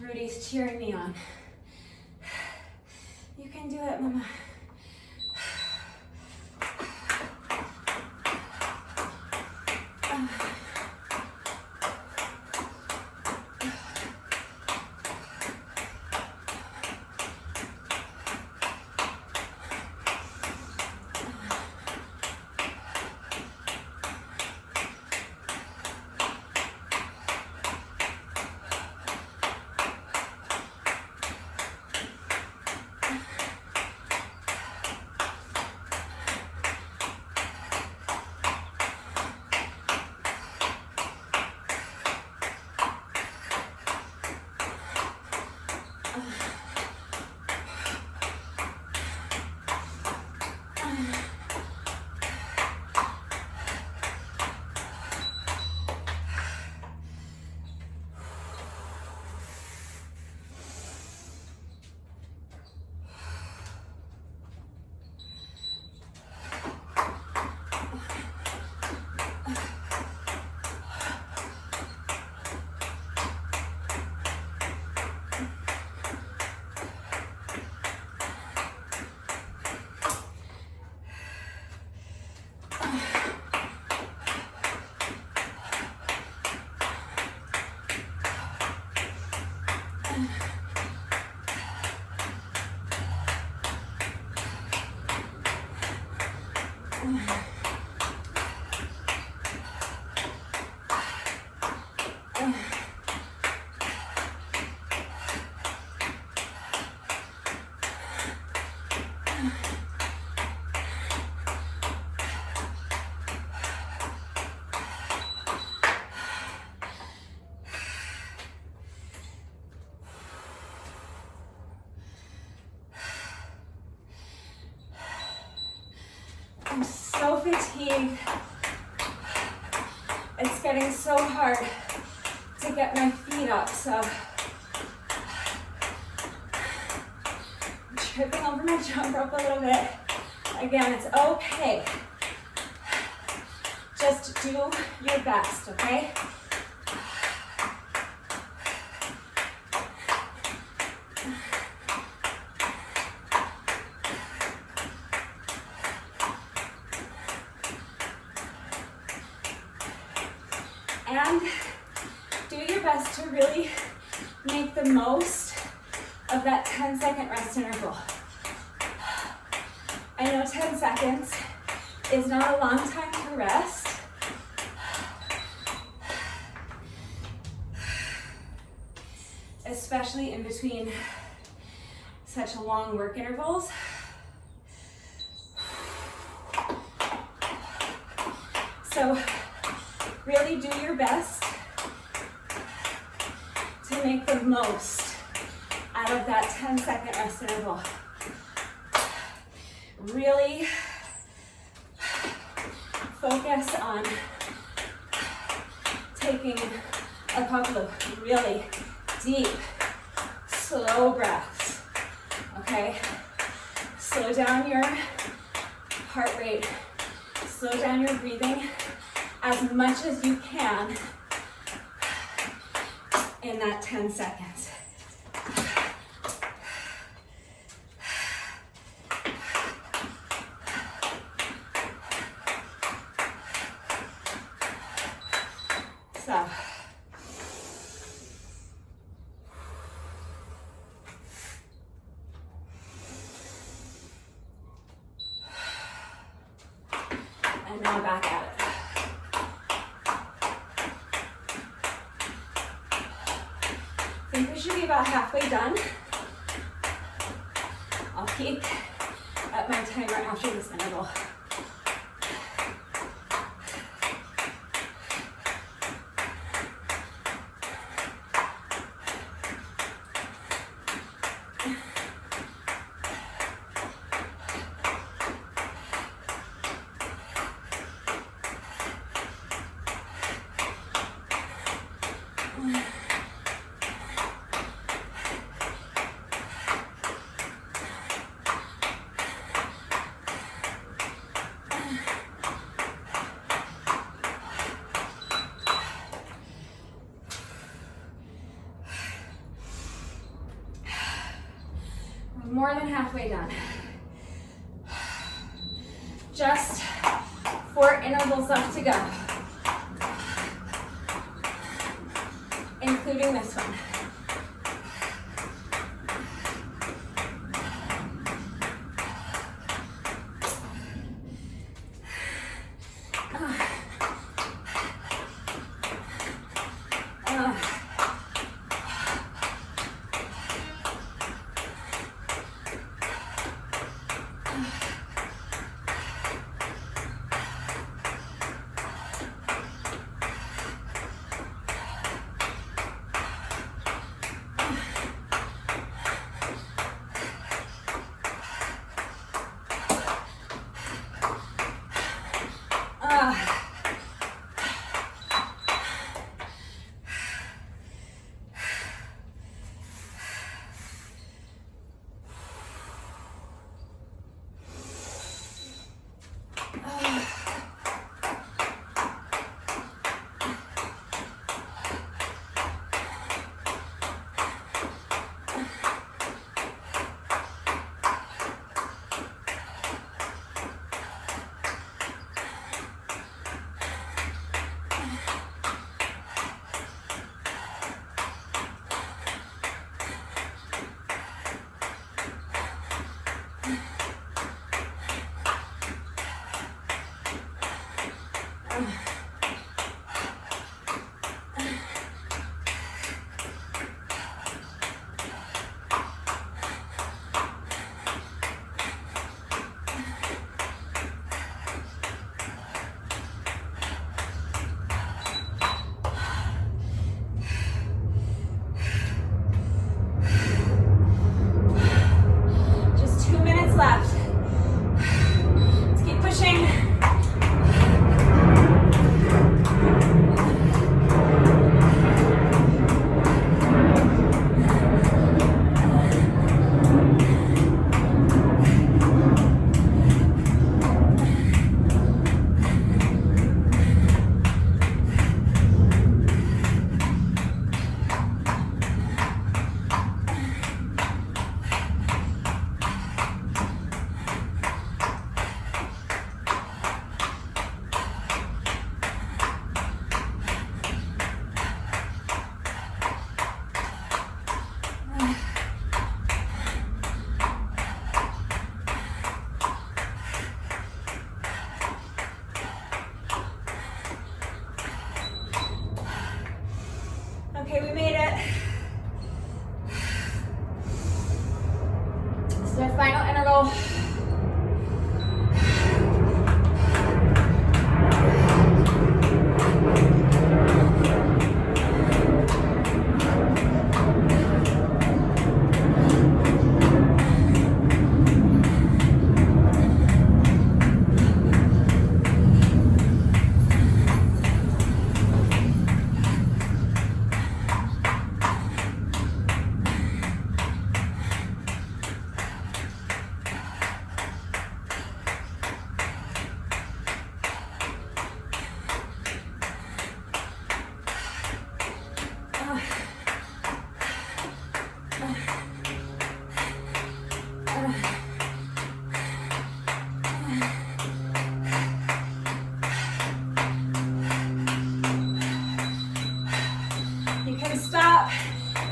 Rudy's cheering me on. You can do it, Mama. I'm so fatigued. It's getting so hard to get my feet up, so I'm tripping over my jump rope a little bit. Again, it's okay. Just do your best, okay? And do your best to really make the most of that 10-second rest interval. I know 10 seconds is not a long time to rest, especially in between such long work intervals. So really do your best to make the most out of that 10-second rest interval. Really focus on taking a couple of really deep, slow breaths, okay? Slow down your heart rate, slow down your breathing as much as you can in that 10 seconds. So, and now back at it. I think we should be about halfway done. I'll peek at my timer after this interval. More than halfway done. Just 4 intervals left to go, including this one.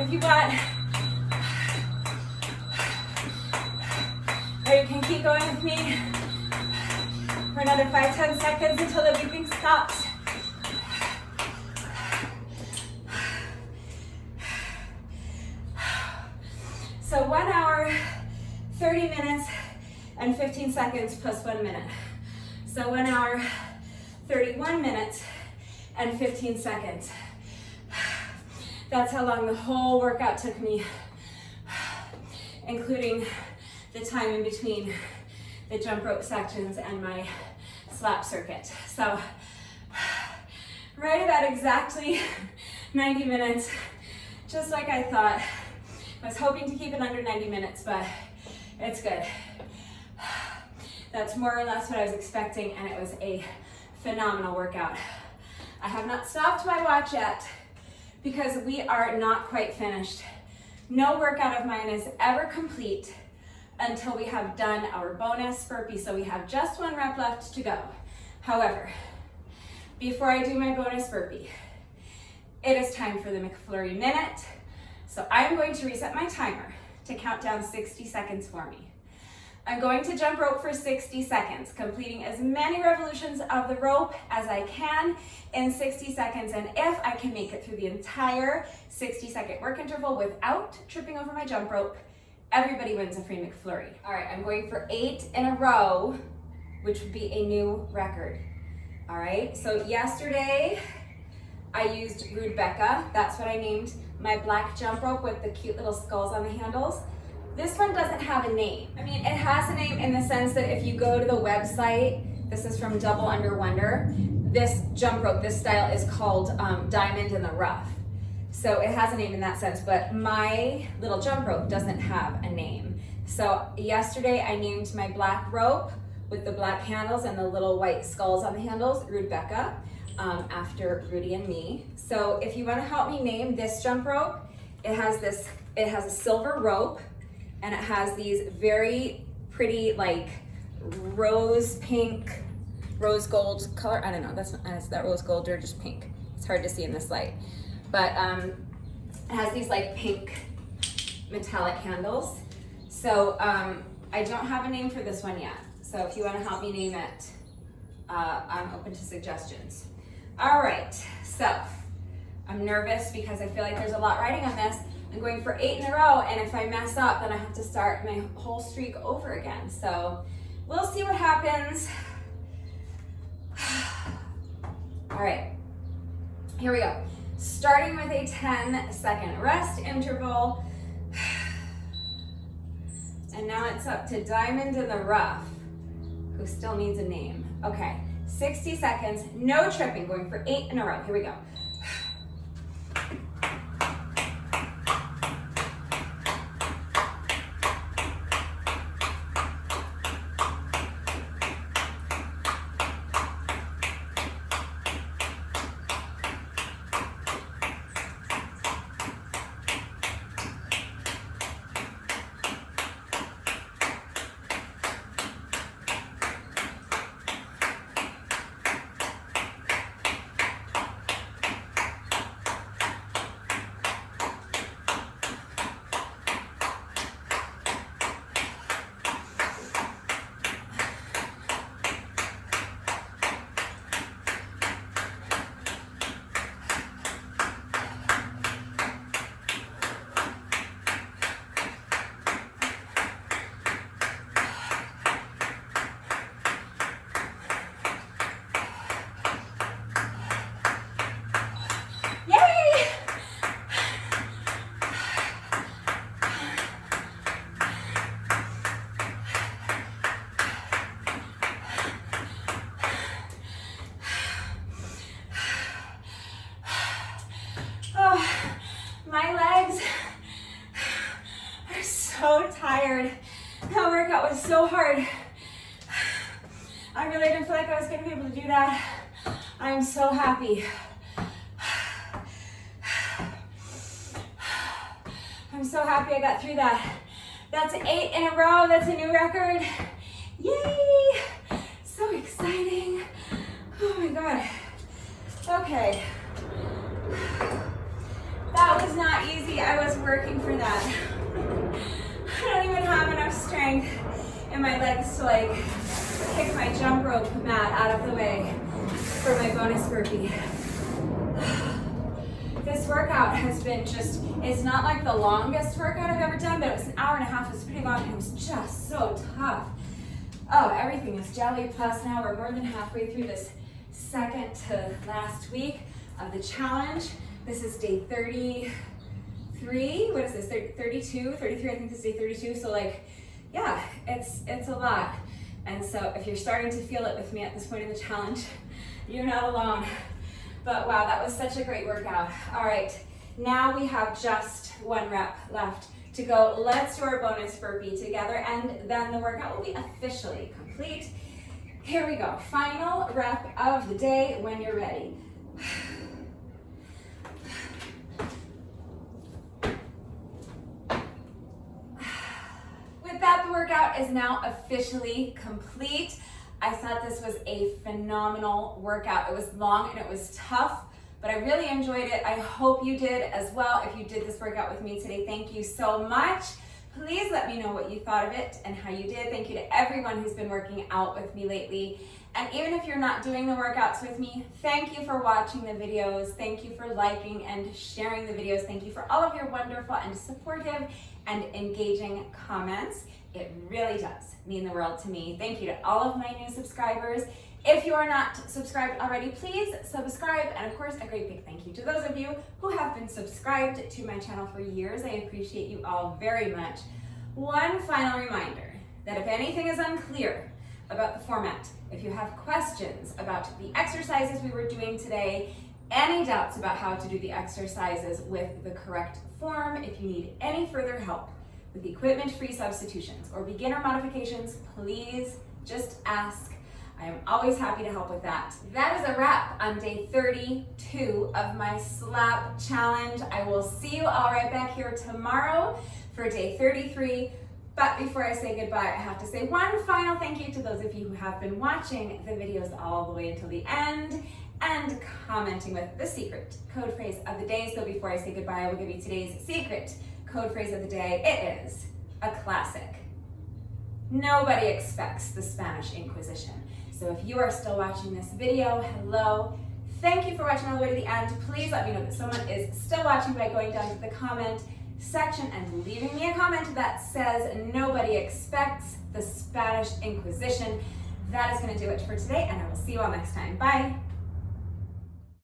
if you want. Or you can keep going with me for another 5-10 seconds until the beeping stops. So 1 hour, 30 minutes, and 15 seconds plus 1 minute. So 1 hour, 31 minutes, and 15 seconds. That's how long the whole workout took me, including the time in between the jump rope sections and my slap circuit. So right about exactly 90 minutes, just like I thought. I was hoping to keep it under 90 minutes, but it's good. That's more or less what I was expecting, and it was a phenomenal workout. I have not stopped my watch yet because we are not quite finished. No workout of mine is ever complete until we have done our bonus burpee. So we have just 1 rep left to go. However, before I do my bonus burpee, it is time for the McFlurry minute. So I'm going to reset my timer to count down 60 seconds for me. I'm going to jump rope for 60 seconds, completing as many revolutions of the rope as I can in 60 seconds. And if I can make it through the entire 60-second work interval without tripping over my jump rope, everybody wins a free McFlurry. All right, I'm going for 8 in a row, which would be a new record. All right, so yesterday I used Rudbecca. That's what I named my black jump rope with the cute little skulls on the handles. This one doesn't have a name. I mean, it has a name in the sense that if you go to the website, this is from Double Under Wonder, this jump rope, this style is called Diamond in the Rough. So it has a name in that sense, but my little jump rope doesn't have a name. So yesterday I named my black rope with the black handles and the little white skulls on the handles, Rudbecca, after Rudy and me. So if you want to help me name this jump rope, it has a silver rope, and it has these very pretty, like, rose pink, rose gold color. I don't know, is that rose gold or just pink? It's hard to see in this light. But it has these like pink metallic handles. So I don't have a name for this one yet. So if you want to help me name it, I'm open to suggestions. All right, so I'm nervous because I feel like there's a lot riding on this. I'm going for 8 in a row, and if I mess up, then I have to start my whole streak over again. So we'll see what happens. All right, here we go. Starting with a 10-second rest interval. And now it's up to Diamond in the Rough, who still needs a name. Okay, 60 seconds, no tripping, going for 8 in a row. Here we go. So tired. That workout was so hard. I really didn't feel like I was going to be able to do that. I'm so happy. I'm so happy I got through that. That's 8 in a row. That's a new record. Yay! So exciting. Oh my God. Okay. That was not easy. I was legs to like kick my jump rope mat out of the way for my bonus burpee. This workout has been just, it's not like the longest workout I've ever done, but it was an hour and a half. It was pretty long and it was just so tough. Oh, everything is jelly. Plus now we're more than halfway through this second to last week of the challenge. This is day 33. What is this? 32, 33, I think this is day 32. So like, yeah, it's a lot. And so if you're starting to feel it with me at this point in the challenge, you're not alone. But wow, that was such a great workout. All right, now we have just 1 rep left to go. Let's do our bonus burpee together and then the workout will be officially complete. Here we go, final rep of the day when you're ready. With that, the workout is now officially complete. I thought this was a phenomenal workout. It was long and it was tough, but I really enjoyed it. I hope you did as well. If you did this workout with me today, thank you so much. Please let me know what you thought of it and how you did. Thank you to everyone who's been working out with me lately. And even if you're not doing the workouts with me, thank you for watching the videos. Thank you for liking and sharing the videos. Thank you for all of your wonderful and supportive and engaging comments. It really does mean the world to me. Thank you to all of my new subscribers. If you are not subscribed already, please subscribe. And of course, a great big thank you to those of you who have been subscribed to my channel for years. I appreciate you all very much. One final reminder that if anything is unclear about the format, if you have questions about the exercises we were doing today, any doubts about how to do the exercises with the correct form, if you need any further help with equipment-free substitutions or beginner modifications, please just ask. I am always happy to help with that. That is a wrap on day 32 of my slap challenge. I will see you all right back here tomorrow for day 33. But before I say goodbye, I have to say one final thank you to those of you who have been watching the videos all the way until the end and commenting with the secret code phrase of the day. So before I say goodbye, I will give you today's secret code phrase of the day. It is a classic. Nobody expects the Spanish Inquisition. So if you are still watching this video, hello. Thank you for watching all the way to the end. Please let me know that someone is still watching by going down to the comment section and leaving me a comment that says nobody expects the Spanish Inquisition. That is going to do it for today, and I will see you all next time. Bye.